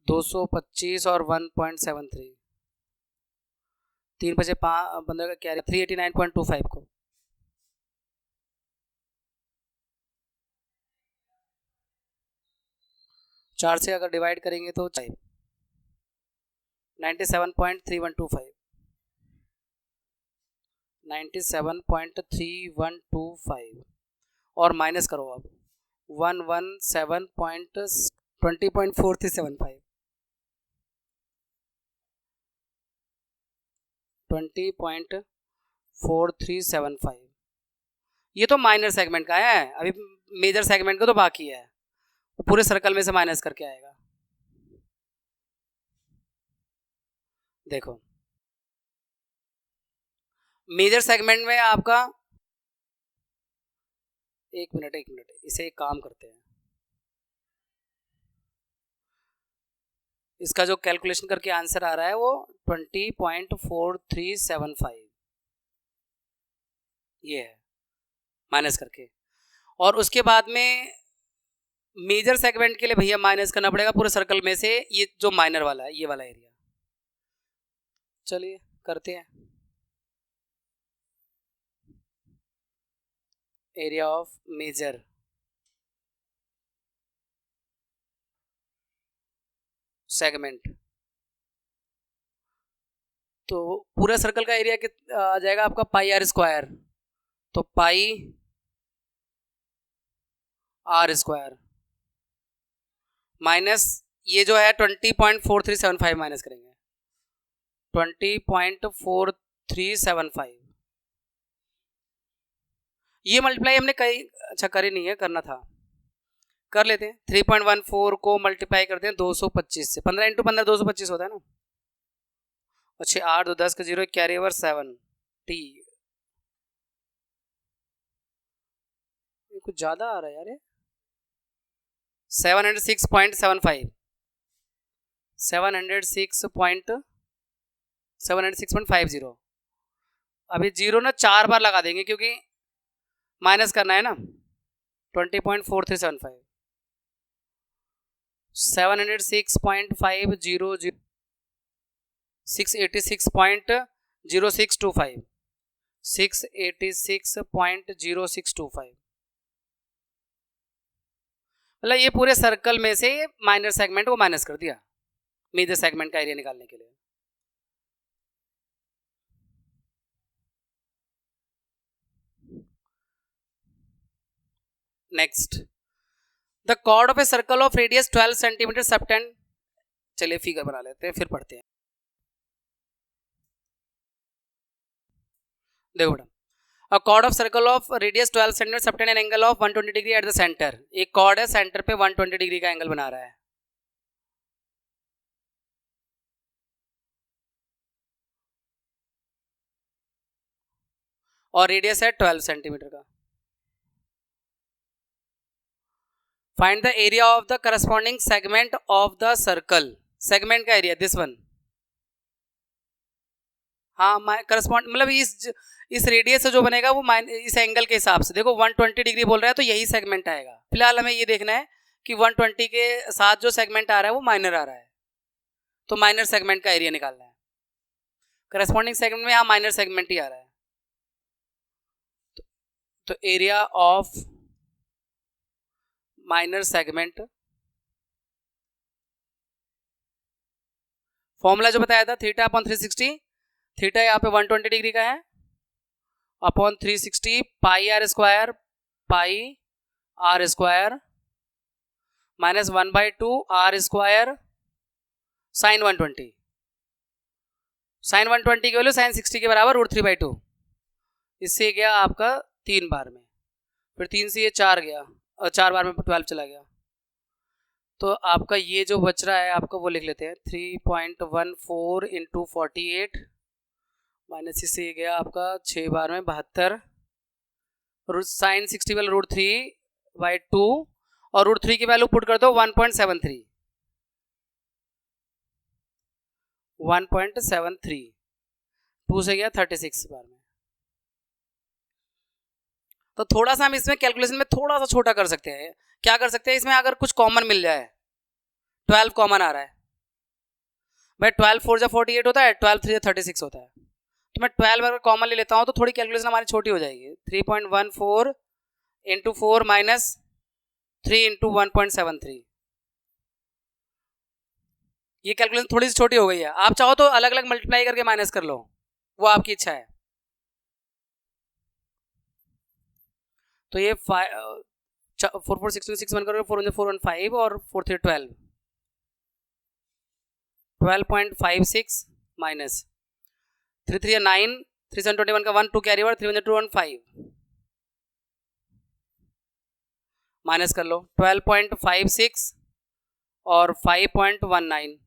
225 और 1.73 3 बजे 15 का कैरी 389.25 को 4 से अगर डिवाइड करेंगे तो 97.3125 97.3125 और माइनस करो अब 117.20.4375 20.4375. ये तो माइनर सेगमेंट का है, अभी मेजर सेगमेंट का तो बाकी है, पूरे सर्कल में से माइनस करके आएगा. देखो मेजर सेगमेंट में आपका एक मिनट इसे एक काम करते हैं. इसका जो कैलकुलेशन करके आंसर आ रहा है वो 20.4375 ये है माइनस करके. और उसके बाद में मेजर सेगमेंट के लिए भैया माइनस करना पड़ेगा पूरे सर्कल में से ये जो माइनर वाला है, ये वाला एरिया। चलिए करते हैं। एरिया ऑफ मेजर सेगमेंट, तो पूरा सर्कल का एरिया आ जाएगा आपका पाई आर स्क्वायर, तो पाई आर स्क्वायर माइनस ये जो है 20.4375 माइनस करेंगे 20.4375। ये मल्टीप्लाई हमने कई अच्छा करे नहीं है, करना था, कर लेते हैं। 3.14 को मल्टीप्लाई करते हैं 225 से, 15 × 15 225 होता है ना। अच्छे 8 2 10 का 0 कैरी ओवर 7 टी, कुछ ज़्यादा आ रहा है यार। 706.75 706.50। अभी जीरो ना 4 बार लगा देंगे क्योंकि माइनस करना है ना। 20.4375 706.500 686.0625 686.0625। मतलब ये पूरे सर्कल में से माइनर सेगमेंट को माइनस कर दिया मेजर सेगमेंट का एरिया निकालने के लिए। Next, the chord of a circle of radius 12 centimetre subtend. चलिए फिगर बना लेते हैं फिर पढ़ते हैं। देखो बेटा, a chord of circle of radius 12 centimetre subtend an angle of 120 degree at the centre. एक कॉर्ड है, सेंटर पे 120 डिग्री का एंगल बना रहा है। और रेडियस है 12 सेंटीमीटर का। Find the area of the corresponding segment of the circle. Segment का एरिया दिस वन। हाँ करस्पॉन्ड मतलब इस रेडियस से जो बनेगा वो इस एंगल के हिसाब से। देखो 120 डिग्री बोल रहा है तो यही सेगमेंट आएगा। फिलहाल हमें ये देखना है कि 120 के साथ जो सेगमेंट आ रहा है वो माइनर आ रहा है, तो माइनर सेगमेंट का एरिया निकालना है। करस्पॉन्डिंग सेगमेंट में यहाँ माइनर सेगमेंट ही आ रहा है, तो area of minor segment, formula जो बताया था थीटा अपॉन 360, थीटा यहाँ पे 120 डिग्री का है, upon 360 pi are square minus 1/2 are square sine 120। Sine 120 की वैल्यू साइन 60 के बराबर √3/2। इससे गया आपका 3 बार में, फिर 3 से ये 4 गया और 4 बार में 12 चला गया। तो आपका ये जो बच रहा है आपका वो लिख लेते हैं 3.14 × 48 माइनस इससे गया आपका 6 बार में 72, साइन 60 वाला √3/2 और √3 की वैल्यू पुट कर दो 1.73 2 से गया 36 बार में। तो थोड़ा सा हम इसमें कैलकुलेशन में थोड़ा सा छोटा कर सकते हैं। क्या कर सकते हैं इसमें, अगर कुछ कॉमन मिल जाए, 12 कॉमन आ रहा है भाई, 12 4 जा 48 होता है, 12 3 जा 36 होता है, तो मैं 12 अगर कॉमन ले लेता हूँ तो थोड़ी कैलकुलेशन हमारी छोटी हो जाएगी। 3.14 × 4 माइनस 3 × 1.73, ये कैलकुलेशन थोड़ी सी छोटी हो गई है। आप चाहो तो अलग अलग मल्टीप्लाई करके माइनस कर लो, वो आपकी इच्छा है। तो ये 4 4 16 6 1 करोगे, 4 4 1 5 और 4 3 12 12.56 माइनस 3 3 9 3 7 21 का 1 2 कैरी ओवर 3 1 2 1 5 माइनस कर लो 12.56 और 5.19।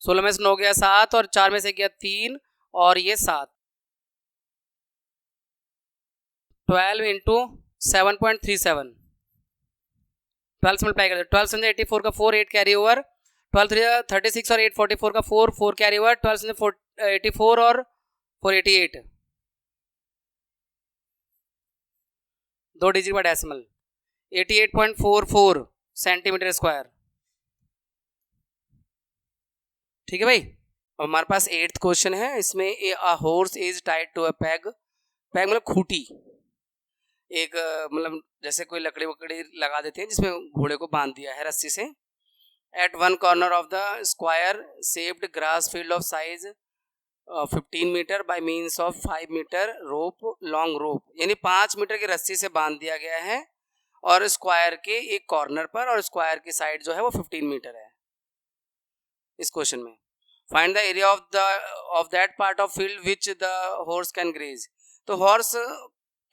16 में से 9 गया 7 और 4 में से गया 3 और ये 7, 12 × 7.37, 12 से मल्टीप्लाई कर दो। 12 से 84 का 4 8 कैरी ओवर, 12 3 36 और 8 44 का 4 4 कैरी ओवर, 12 से 84 और 4 88, 2 डिजिट का डेसिमल 88.44 सेंटीमीटर स्क्वायर। ठीक है भाई। और हमारे पास 8th क्वेश्चन है, इसमें a horse is tied to a peg. Peg मतलब खूंटी, एक मतलब जैसे कोई लकड़ी वकड़ी लगा देते हैं जिसमें घोड़े को बांध दिया है रस्सी से। At one corner of the square shaped grass field of size 15 metre by means of 5 metre rope long rope, यानी 5 मीटर की रस्सी से बांध दिया गया है और स्क्वायर के एक कॉर्नर पर, और स्क्वायर की साइड जो है वो 15 मीटर है इस क्वेश्चन में। Find the area of that part of field which the horse can graze. तो हॉर्स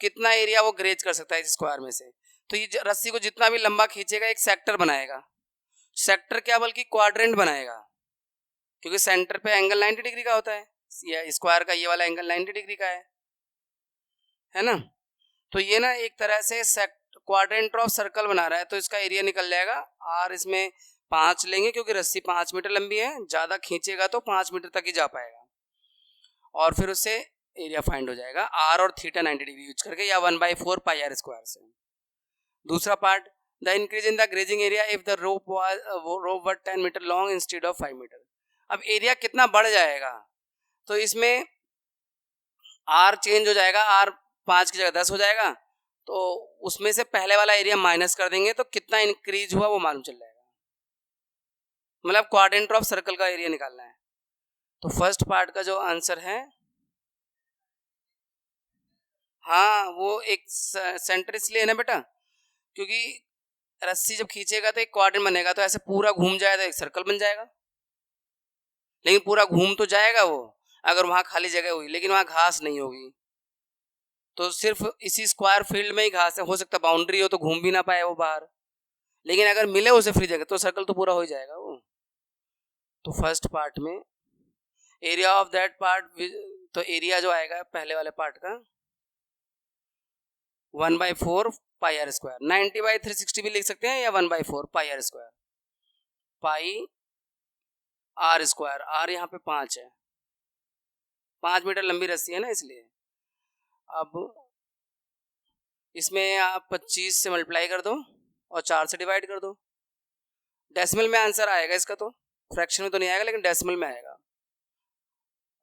कितना एरिया वो ग्रेज कर सकता है इस स्क्वायर में से। तो ये रस्सी को जितना भी लंबा खींचेगा एक सेक्टर बनाएगा, सेक्टर क्या बल्कि क्वाड्रेंट बनाएगा, क्योंकि सेंटर पे एंगल 90 डिग्री का होता है, या स्क्वायर का ये वाला एंगल 90 डिग्री का है ना। तो ये ना एक तरह से क्वाड्रेंट ऑफ सर्कल बना रहा है, तो इसका एरिया निकल जाएगा आर, इसमें 5 लेंगे क्योंकि रस्सी 5 मीटर लंबी है, ज़्यादा खींचेगा तो 5 मीटर तक ही जा पाएगा, और फिर उससे एरिया फाइंड हो जाएगा आर और थीटा 90 डिग्री यूज करके, या 1/4 पाई आर स्क्वायर से। दूसरा part, the increase in the grazing area if the rope were 10 metre long instead of 5 metre. अब एरिया कितना बढ़ जाएगा, तो इसमें आर चेंज हो जाएगा, आर 5 की जगह 10 हो जाएगा, तो उसमें से पहले वाला एरिया माइनस कर देंगे तो कितना इंक्रीज हुआ वो मालूम चल जाएगा, मतलब क्वाड्रेंट ऑफ सर्कल का एरिया निकालना है। तो फर्स्ट पार्ट का जो आंसर है, हाँ वो एक सेंटर इसलिए है ना बेटा, क्योंकि रस्सी जब खींचेगा तो एक क्वाड्रेंट बनेगा, तो ऐसे पूरा घूम जाए तो एक सर्कल बन जाएगा, लेकिन पूरा घूम तो जाएगा वो अगर वहां खाली जगह हुई, लेकिन वहां घास नहीं होगी, तो सिर्फ इसी स्क्वायर फील्ड में ही घास है, हो सकता बाउंड्री हो तो घूम भी ना पाए वो बाहर, लेकिन अगर मिले उसे फ्री जगह तो सर्कल तो पूरा हो जाएगा वो। तो फर्स्ट पार्ट में एरिया ऑफ दैट पार्ट, तो एरिया जो आएगा पहले वाले पार्ट का 1/4 पाई आर स्क्वायर, 90/360 भी लिख सकते हैं, या 1/4 pi are square, pi are square, r यहाँ पे 5 है, 5 मीटर लंबी रस्सी है ना इसलिए। अब इसमें आप 25 से मल्टीप्लाई कर दो और 4 से डिवाइड कर दो, डेसिमल में आंसर आएगा इसका, तो फ्रैक्शन में तो नहीं आएगा लेकिन डेसिमल में आएगा।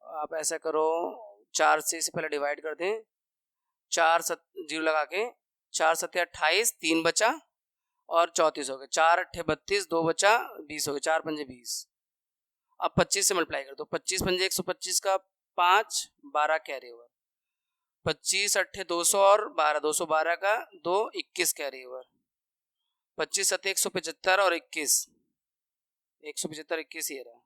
आप ऐसा करो, 4 से इसे पहले डिवाइड कर दें, 0 लगा के, 4 7 28, 3 बचा और 34 हो गए, 4 8 32, 2 बचा 20 हो गए, 4 पंजे 20। अब 25 से मल्टीप्लाई कर दो, 25 पंजे 125 का 5, 12 कैरी ओवर, 25 8 200 और 12, 212 का 2, 21 कैरी ओवर, 25 7 175 और 21, 175 21 ये रहा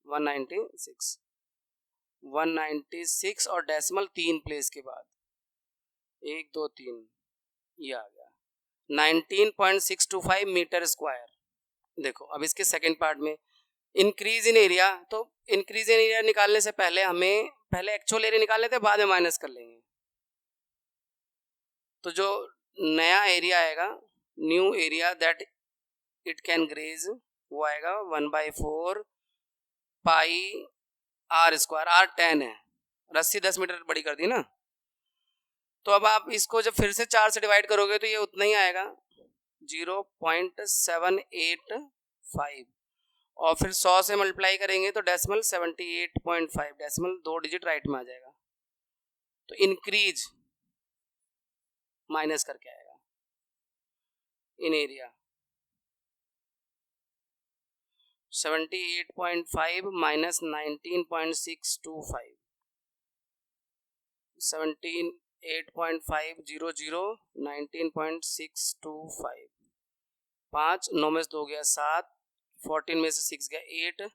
196 और डेसिमल 3 प्लेस के बाद 1 2 3 ये आ गया 19.625 मीटर स्क्वायर। देखो अब इसके सेकंड पार्ट में इंक्रीज इन एरिया, तो इंक्रीज इन एरिया निकालने से पहले हमें पहले एक्चुअल एरिया निकाल लेते हैं, बाद में माइनस कर लेंगे। तो जो नया एरिया आएगा, new area that it can graze, वो आएगा 1/4 पाई आर स्क्वायर, आर 10 है, रस्सी 10 मीटर बड़ी कर दी ना, तो अब आप इसको जब फिर से 4 से डिवाइड करोगे तो ये उतना ही आएगा 0.785, और फिर 100 से मल्टीप्लाई करेंगे तो डेसिमल 78.5, डेसिमल 2 डिजिट राइट में आ जाएगा, तो इंक्रीज माइनस करके आएगा इन एरिया 78.5 माइनस 19.625, 78.500 19.625, 5 9 में से 2 गया 7, 14 में से 6 गया 8,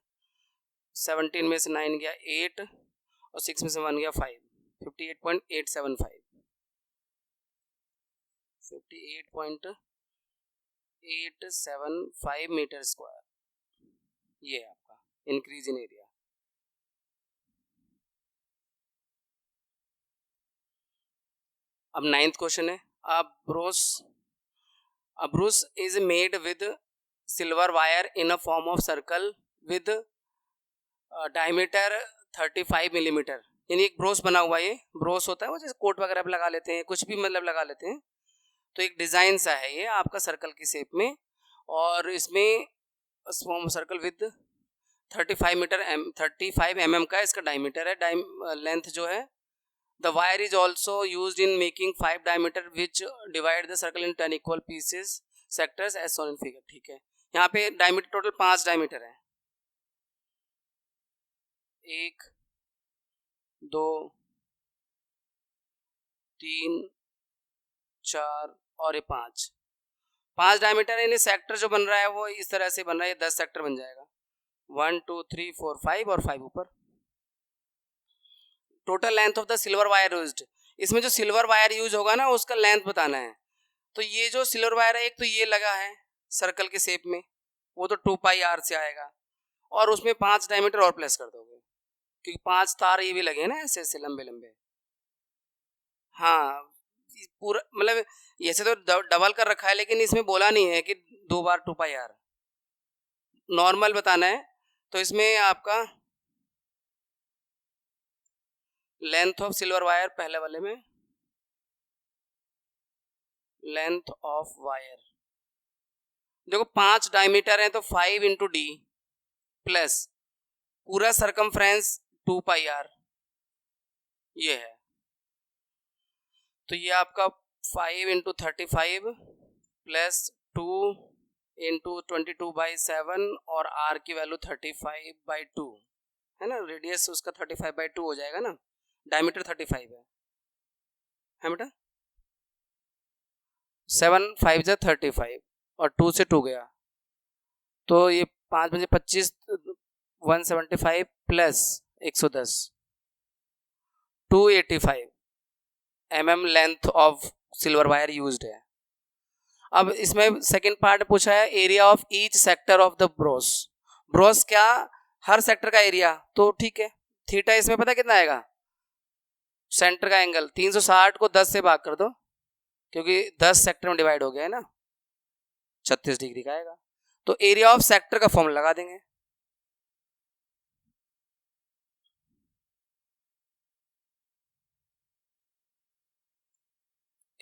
17 में से 9 गया 8 और 6 में से 1 गया 5, 58.875, 58.875 मीटर स्क्वायर, ये है आपका इंक्रीज इन एरिया। अब 9th क्वेश्चन है, a brooch is made with silver wire in a form of circle with diameter 35 millimetre, यानी एक ब्रोस बना हुआ है, ये ब्रोस होता है वो जैसे कोट वगैरह पे लगा लेते हैं, कुछ भी मतलब लगा लेते हैं, तो एक डिजाइन सा है ये आपका सर्कल की शेप में, और इसमें फॉर्म सर्कल विद 35 mm का इसका डायमीटर है, लेंथ जो है। The wire is also use in making 5 diameter which divide the circle in 10 equal pieces sectors as shown in figure. ठीक है, यहाँ पे डायमीटर टोटल 5 डायमीटर है, 1 2 3 4 और ये 5 डायमीटर है। सेक्टर जो बन रहा है वो इस तरह से बन रहा है, 10 सेक्टर बन जाएगा, 1 2 3 4 5 और 5 ऊपर। Total length of the silver wire used, इसमें जो सिल्वर वायर यूज होगा ना उसका लेंथ बताना है। तो ये जो सिल्वर वायर है, एक तो ये लगा है सर्कल के शेप में, वो तो 2 पाई आर से आएगा, और उसमें 5 डायमीटर और प्लस कर दोगे, क्योंकि 5 तार ये भी लगे हैं ना ऐसे ऐसे लंबे लंबे। हाँ, पूरा मतलब ऐसे तो डबल कर रखा है, लेकिन इसमें बोला नहीं है कि 2 बार 2 पाई आर, नॉर्मल बताना है। तो इसमें आपका लेंथ ऑफ सिल्वर वायर, पहले वाले में लेंथ ऑफ वायर देखो 5 डायमीटर है, तो 5 इंटू डी प्लस पूरा सरकमफ्रेंस 2 पाई आर ये है। तो ये आपका 5 इंटू 35 प्लस 2 इंटू 22/7 और आर की वैल्यू 35/2 है ना, रेडियस उसका 35/2 हो जाएगा ना, डायमीटर 35 है बेटा, 7 5 जा 35 और 2 से 2 गया, तो ये 5 बजे 25 175 plus 110 285 mm length of silver wire used है। अब इसमें सेकंड पार्ट पूछा है area of each sector of the Bros. Bros क्या, हर सेक्टर का एरिया, तो ठीक है, थीटा इसमें पता कितना आएगा, सेंटर का एंगल 360 को 10 से भाग कर दो, क्योंकि 10 सेक्टर में डिवाइड हो गया है ना, 36 डिग्री का आएगा। तो एरिया ऑफ सेक्टर का फॉर्मूला लगा देंगे,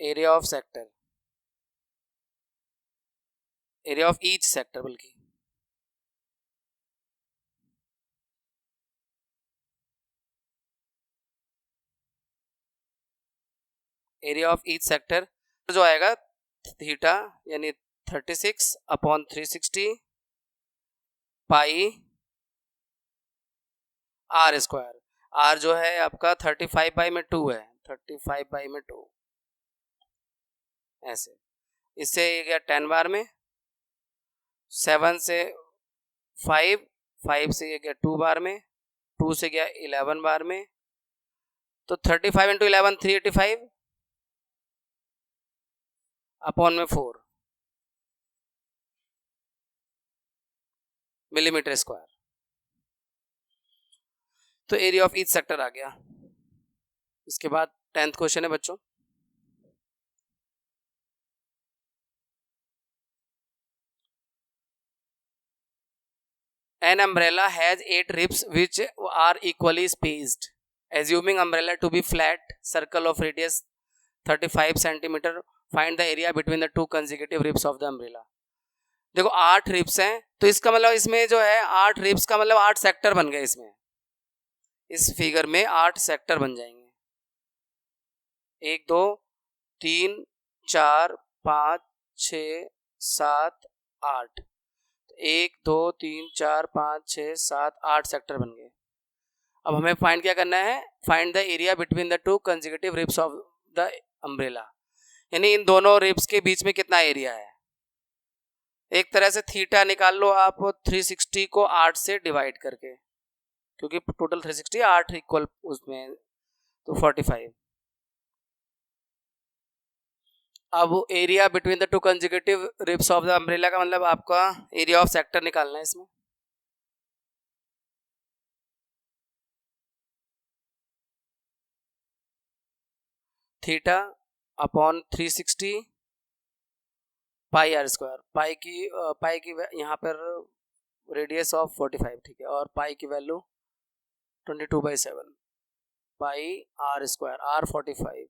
area of sector, area of each sector बल्कि, एरिया ऑफ ईच सेक्टर जो आएगा थीटा यानी 36/360 पाई आर स्क्वायर। आर जो है आपका 35/2 है, 35/2 ऐसे। इससे ये गया 10 बार में, 7 से 5, 5 से ये गया 2 बार में, 2 से गया 11 बार में, तो 35 इंटू 11 385 अपॉन में 4 मिलीमीटर स्क्वायर। तो एरिया ऑफ ईच सेक्टर आ गया। इसके बाद 10th क्वेश्चन है बच्चों, An umbrella has 8 ribs which are equally spaced. Assuming umbrella to be flat circle of radius 35 cm, find the area between the two consecutive ribs of the umbrella. देखो 8 ribs हैं, तो इसका मतलब इसमें जो है 8 रिब्स का मतलब 8 सेक्टर बन गए इसमें, इस फिगर में 8 सेक्टर बन जाएंगे, 1 2 3 4 5 6 7 8, 1 2 3 4 5 6 7 8 सेक्टर बन गए। अब हमें फाइंड क्या करना है, find the area between the two consecutive ribs of the umbrella, यानी इन दोनों रिब्स के बीच में कितना एरिया है। एक तरह से थीटा निकाल लो आप 360 को 8 से डिवाइड करके, क्योंकि टोटल 360 8 इक्वल उसमें, तो 45। अब area between the two consecutive ribs of the umbrella का मतलब आपका एरिया ऑफ सेक्टर निकालना है इसमें। Theta upon 360 pi are square, pi की यहाँ पर रेडियस ऑफ 45, ठीक है, और पाई की value 22/7 pi are square, R 45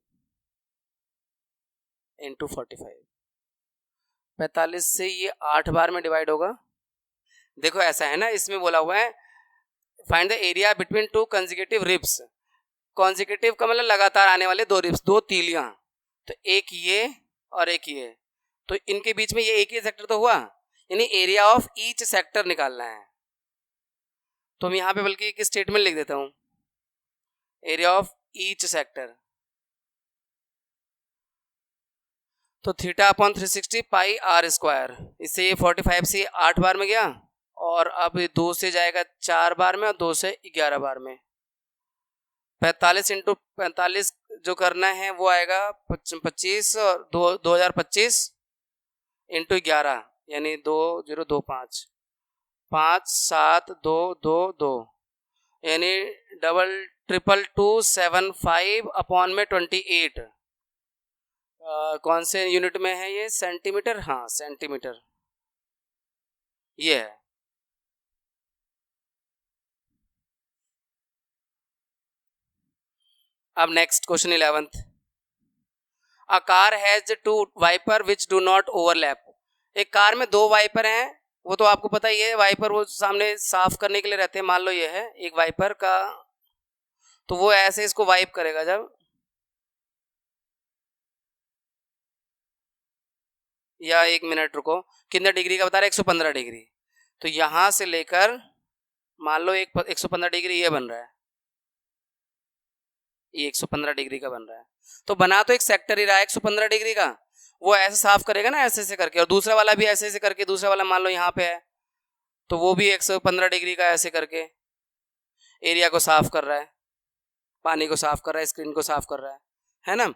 into 45। 45 से ये 8 बार में डिवाइड होगा। देखो ऐसा है ना, इसमें बोला हुआ है find the area between two consecutive ribs. Consecutive का मतलब लगातार आने वाले दो रिब्स, दो तीलियां। तो एक ये और एक ये, तो इनके बीच में ये एक ही सेक्टर तो हुआ, यानी एरिया ऑफ ईच सेक्टर निकालना है। तो मैं यहाँ पे बल्कि एक स्टेटमेंट लिख देता हूँ, एरिया ऑफ ईच सेक्टर। तो theta upon 360 pi are square, इससे ये 45 से 8 बार में गया, और अब 2 से जाएगा 4 बार में और 2 से 11 बार में। 45 इंटू 45 जो करना है वो आएगा 25 और 2025 इंटू 11 यानी 2025, 5722 यानी 22275 अपॉन में 28। कौन से यूनिट में है ये? सेंटीमीटर, हाँ सेंटीमीटर ये है। अब next question 11th, a car has two wiper which do not overlap. एक कार में दो वाइपर हैं, वो तो आपको पता ही है, वाइपर वो सामने साफ करने के लिए रहते हैं। मान लो ये है एक वाइपर का, तो वो ऐसे इसको वाइप करेगा जब, या 1 मिनट रुको, कितने डिग्री का बता रहा है? 115 डिग्री। तो यहां से लेकर मान लो 115 डिग्री ये बन रहा है, ये 115 डिग्री का बन रहा है। तो बना तो एक सेक्टर ही रहा है 115 डिग्री का, वो ऐसे साफ करेगा ना ऐसे ऐसे करके, और दूसरा वाला भी ऐसे ऐसे करके, दूसरा वाला मान लो यहाँ पे है तो वो भी 115 डिग्री का ऐसे करके एरिया को साफ कर रहा है, पानी को साफ कर रहा है, स्क्रीन को साफ कर रहा है ना।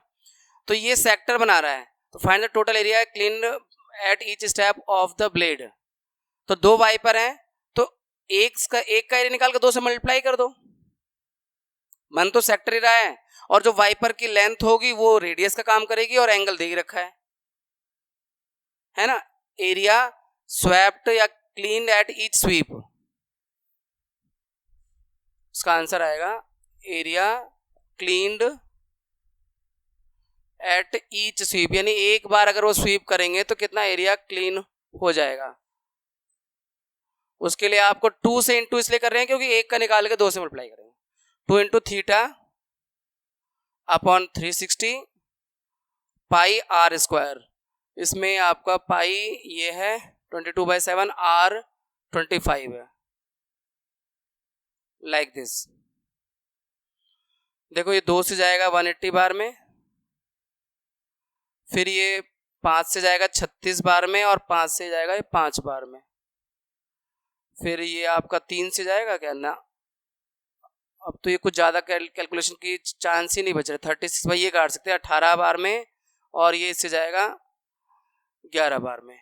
तो ये सेक्टर बना रहा है। तो find the total area clean at each step of the blade. तो दो वाइपर हैं, तो एक का एरिया निकाल कर 2 से मल्टीप्लाई कर दो, मन तो सेक्टर ही रहा है, और जो वाइपर की लेंथ होगी वो रेडियस का काम करेगी, और एंगल दे ही रखा है ना। एरिया स्वेप्ट या क्लीन एट ईच स्वीप, उसका आंसर आएगा area cleaned at each sweep, यानी एक बार अगर वो स्वीप करेंगे तो कितना एरिया क्लीन हो जाएगा। उसके लिए आपको 2 से इंटू इसलिए कर रहे हैं क्योंकि एक का निकाल के 2 से मल्टीप्लाई करेंगे। 2 into theta upon 360 pi are square, इसमें आपका पाई ये है 22/7, आर 25 है, लाइक दिस। देखो ये 2 से जाएगा 180 बार में, फिर ये 5 से जाएगा 36 बार में, और 5 से जाएगा ये 5 बार में, फिर ये आपका 3 से जाएगा क्या ना, अब तो ये कुछ ज़्यादा कैलकुलेशन की चांस ही नहीं बच रहे। 36 भाई ये काट सकते हैं 18 बार में, और ये इससे जाएगा 11 बार में,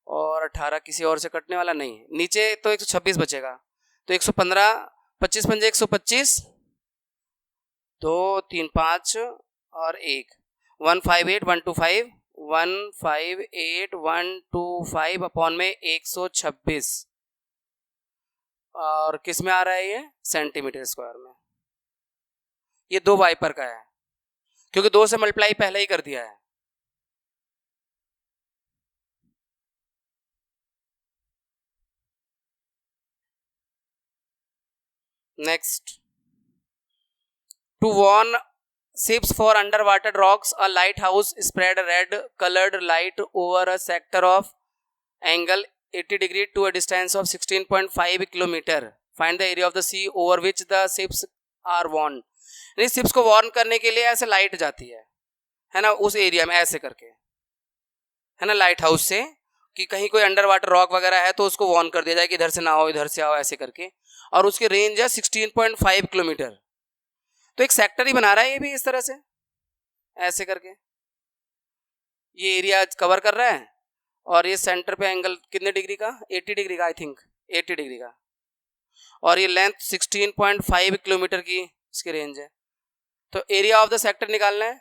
और 18 किसी और से कटने वाला नहीं है। नीचे तो 126 बचेगा, तो 115, 25 पंजे 125, 2 3 5 और 1, 158 125 अपॉन में 126, और किस में आ रहा है ये? सेंटीमीटर स्क्वायर में। ये दो वाइपर का है, क्योंकि 2 से मल्टीप्लाई पहले ही कर दिया है। Next, to warn ships for underwater rocks, a lighthouse spread red colored light over a sector of angle 80 degree to a distance of 16.5 kilometer. Find the area of the sea over which the ships are warned. यानी ships को warn करने के लिए ऐसे light जाती है ना, उस एरिया में ऐसे करके, है ना, लाइट हाउस से, कि कहीं कोई अंडर वाटर रॉक वगैरह है तो उसको वार्न कर दिया जाए कि इधर से ना आओ, इधर से आओ, ऐसे करके। और उसकी रेंज है 16.5 किलोमीटर। तो एक सेक्टर ही बना रहा है ये भी इस तरह से, ऐसे करके ये एरिया कवर कर रहा है, और ये सेंटर पे एंगल कितने डिग्री का? 80 डिग्री का, आई थिंक 80 डिग्री का, और ये लेंथ 16.5 किलोमीटर की इसकी रेंज है। तो एरिया ऑफ द सेक्टर निकालना है,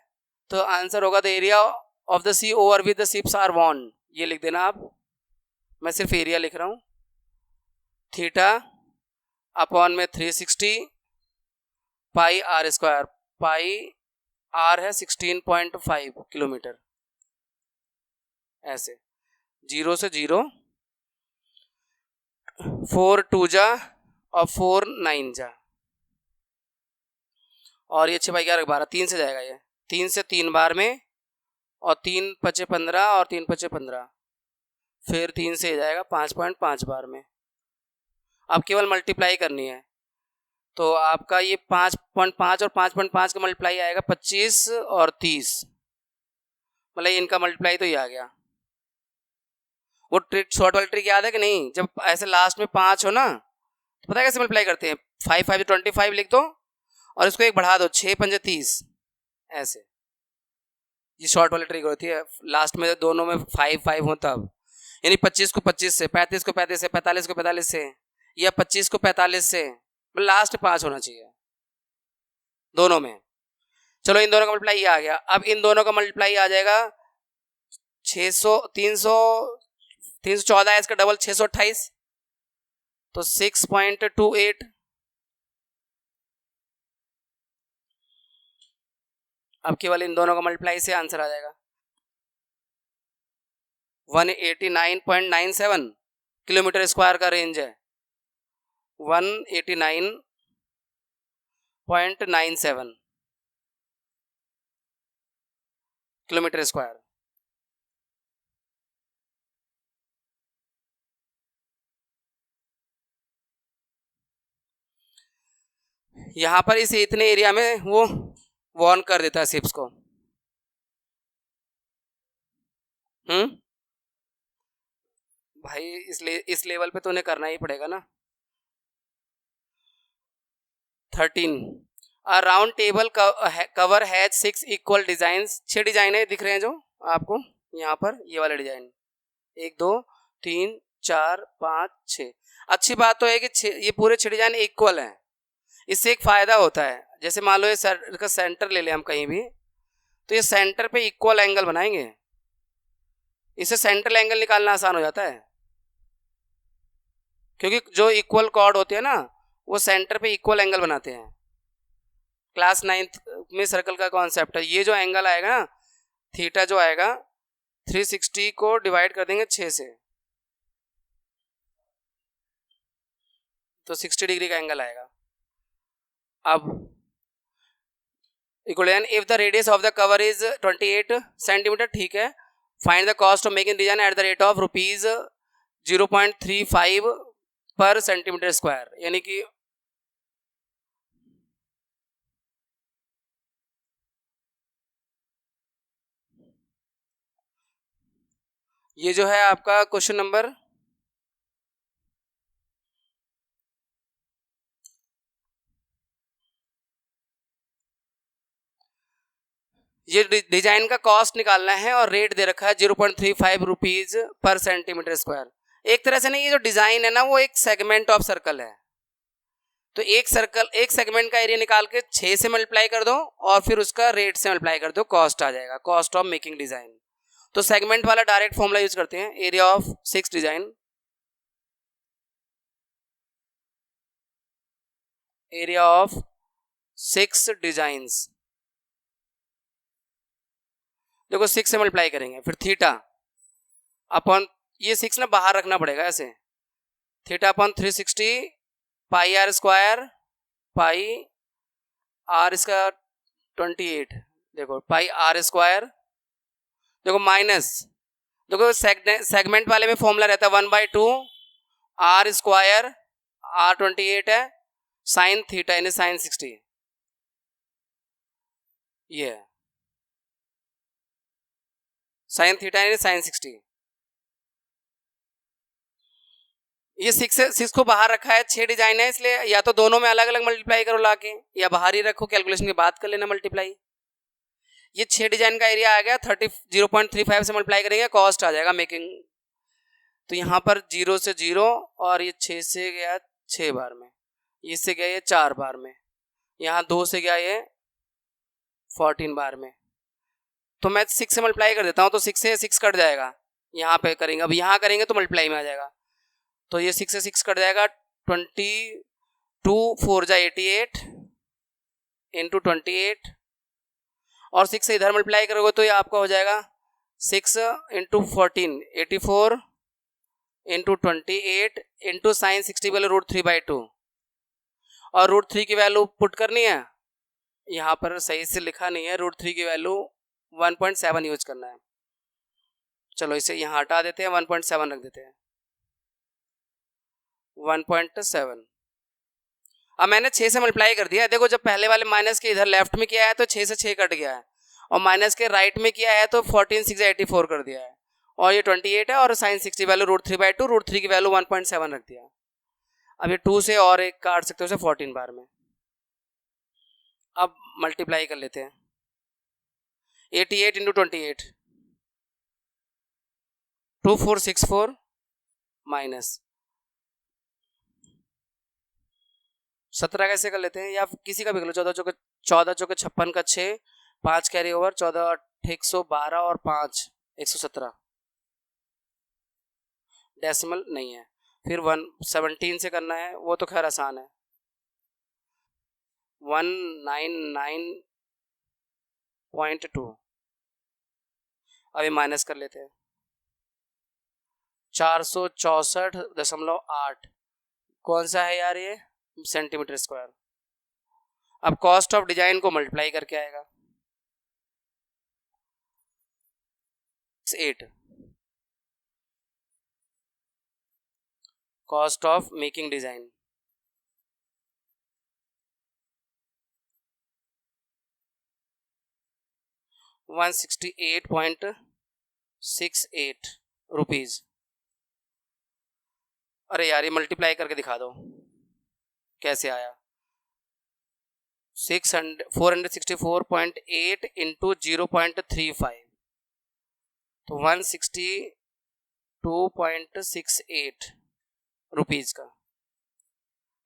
तो आंसर होगा the area of the sea over with the ships are warn. ये लिख देना आप, मैं सिर्फ एरिया लिख रहा हूँ, थीटा अपॉन में 360 pi are square, pi are है 16.5 किलोमीटर, ऐसे 0 से 0, 4 2 जा और 4 9 जा, और ये 6 बाई 11 12, 3 से जाएगा ये, 3 से 3 बार में, और 3 5 15 और 3 5 15, फिर 3 से जाएगा 5.5 बार में। अब केवल मल्टीप्लाई करनी है, तो आपका ये 5.5 और 5.5 का मल्टीप्लाई आएगा 25 और 30, मतलब इनका मल्टीप्लाई तो ये आ गया। वो ट्रिक, शॉर्ट वाली ट्रिक याद है कि नहीं? जब ऐसे लास्ट में 5 हो ना, तो पता है कैसे मल्टीप्लाई करते हैं? 5 5 25 लिख दो और इसको एक बढ़ा दो, 6 5 30, ऐसे। ये शॉर्ट वाली ट्रिक होती है, लास्ट में दोनों में 5 5 हो तब, यानी 25 को 25 से, 35 को 35 से, 45 को 45 से, या 25 को 45 से, लास्ट 5 होना चाहिए दोनों में। चलो इन दोनों का मल्टीप्लाई ये आ गया। अब इन दोनों का मल्टीप्लाई आ जाएगा 600, 314 है, इसका डबल 628, तो 6.28। अब केवल इन दोनों का मल्टीप्लाई से आंसर आ जाएगा 189.97 किलोमीटर स्क्वायर का रेंज है, 189.97 किलोमीटर स्क्वायर। यहां पर इस इतने एरिया में वो वार्न कर देता है शिप्स को। भाई इस लेवल पे तो उन्हें करना ही पड़ेगा ना। 13, अ round table cover has 6 equal design. 6 design है, दिख रहे हैं जो आपको यहाँ पर, ये वाले डिजाइन 1 2 3 4 5 6। अच्छी बात तो है कि ये पूरे 6 डिजाइन इक्वल हैं। इससे एक फायदा होता है, जैसे मान लो इसका सेंटर ले लें हम कहीं भी, तो ये सेंटर पे इक्वल एंगल बनाएंगे, इससे सेंट्रल एंगल निकालना आसान हो जाता है, क्योंकि जो इक्वल कॉर्ड होते हैं ना, वो सेंटर पे इक्वल एंगल बनाते हैं। क्लास 9th में सर्कल का कॉन्सेप्ट है। ये जो एंगल आएगा ना, थीटा जो आएगा, 360 को डिवाइड कर देंगे 6 से, तो 60 डिग्री का एंगल आएगा। अब equal, if the radius of the cover is 28 centimetre, ठीक है, find the cost of making design at the rate of rupees 0.35 पर सेंटीमीटर स्क्वायर। यानी कि ये जो है आपका क्वेश्चन नंबर ये डिजाइन का कॉस्ट निकालना है और रेट दे रखा है 0.35 रुपीज पर सेंटीमीटर स्क्वायर। एक तरह से नहीं, ये जो डिजाइन है ना, वो एक सेगमेंट ऑफ सर्कल है, तो एक सेगमेंट का एरिया निकाल के 6 से मल्टीप्लाई कर दो और फिर उसका रेट से मल्टीप्लाई कर दो, कॉस्ट आ जाएगा, कॉस्ट ऑफ मेकिंग डिजाइन। तो सेगमेंट वाला डायरेक्ट फॉर्मूला यूज करते हैं, area of 6 design, area of 6 designs. देखो 6 से मल्टीप्लाई करेंगे, फिर थीटा अपॉन, ये 6 ना बाहर रखना पड़ेगा ऐसे, theta upon 360 pi are square, pi R इसका 28, देखो पाई आर स्क्वायर, देखो माइनस, देखो सेगमेंट वाले में फॉर्मूला रहता है 1/2 आर स्क्वायर, आर 28 है, साइन थीटा यानी साइन 60, ये साइन थीटा यानी साइन 60। ये 6 को बाहर रखा है, 6 डिजाइन है, इसलिए या तो दोनों में अलग अलग मल्टीप्लाई करो लाके, या बाहर ही रखो, कैलकुलेशन के बाद कर लेना मल्टीप्लाई। ये 6 डिजाइन का एरिया आ गया, 0.35 से मल्टीप्लाई करेंगे, कॉस्ट आ जाएगा मेकिंग। तो यहाँ पर 0 से 0 और ये 6 से गया 6 बार में, इससे गया ये 4 बार में, यहाँ 2 से गया ये 14 बार में। तो मैं 6 से मल्टीप्लाई कर देता हूँ, तो 6 से 6 कट जाएगा, यहाँ पे करेंगे, अब यहाँ करेंगे तो मल्टीप्लाई में आ जाएगा, तो ये 6 से 6 कट जाएगा, 22 4 जा 88 इंटू 28, और 6 से इधर मल्टीप्लाई करोगे तो ये आपका हो जाएगा 6 into 14 84 into 28 into sine 60 value √3/2 और √3 की वैल्यू पुट करनी है। यहाँ पर सही से लिखा नहीं है, √3 की वैल्यू 1.7 यूज करना है। चलो इसे यहाँ हटा देते हैं, 1.7 रख देते हैं, 1.7। अब मैंने 6 से मल्टीप्लाई कर दिया है। देखो जब पहले वाले माइनस के इधर लेफ्ट में किया है तो 6 से 6 कट गया है, और माइनस के राइट में किया है तो 14 6 84 कर दिया है, और ये 28 है, और साइन 60 वैल्यू √3/2, √3 की वैल्यू 1.7 रख दिया। अब ये 2 से और एक काट सकते हो उसे 14 बार में। अब मल्टीप्लाई कर लेते हैं, 88 इंटू 28 2464 माइनस 17 कैसे कर लेते हैं, या किसी का भी कर लो। 14 चौके 56 का 6, 5 कैरी ओवर, 14 112 और 5 117, डेसिमल नहीं है। फिर 17 से करना है, वो तो खैर आसान है, 199.2। अभी माइनस कर लेते हैं, 464.8 कौन सा है यार ये, सेंटीमीटर स्क्वायर। अब कॉस्ट ऑफ डिजाइन को मल्टीप्लाई करके आएगा 8, cost of making design 168.68 rupees. अरे यार ये मल्टीप्लाई करके दिखा दो कैसे आया, 464.8 इंटू 0.35 तो 162.68 रुपीज का।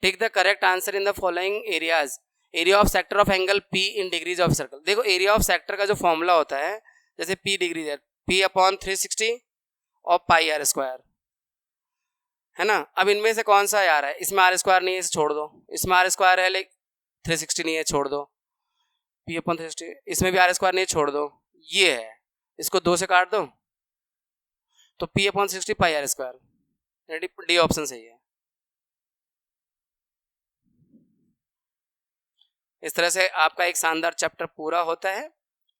Take the correct answer in the following areas. Area of sector of angle P in degrees of circle. देखो एरिया ऑफ सेक्टर का जो फॉर्मूला होता है, जैसे P डिग्रीज है, P/360 और पाई r स्क्वायर, है ना। अब इनमें से कौन सा आ रहा है, इसमें r स्क्वायर नहीं है, इसे छोड़ दो। इसमें r स्क्वायर है लेकिन 360 नहीं है, छोड़ दो। P/360, इसमें भी r स्क्वायर नहीं है, छोड़ दो। ये है, इसको 2 से काट दो तो P/60 पाई r स्क्वायर। डी ऑप्शन सही है। इस तरह से आपका एक शानदार चैप्टर पूरा होता है।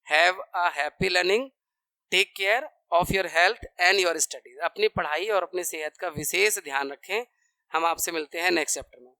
Have a happy learning, take care of your health and your studies. अपनी पढ़ाई और अपनी सेहत का विशेष ध्यान रखें। हम आपसे मिलते हैं नेक्स्ट चैप्टर में।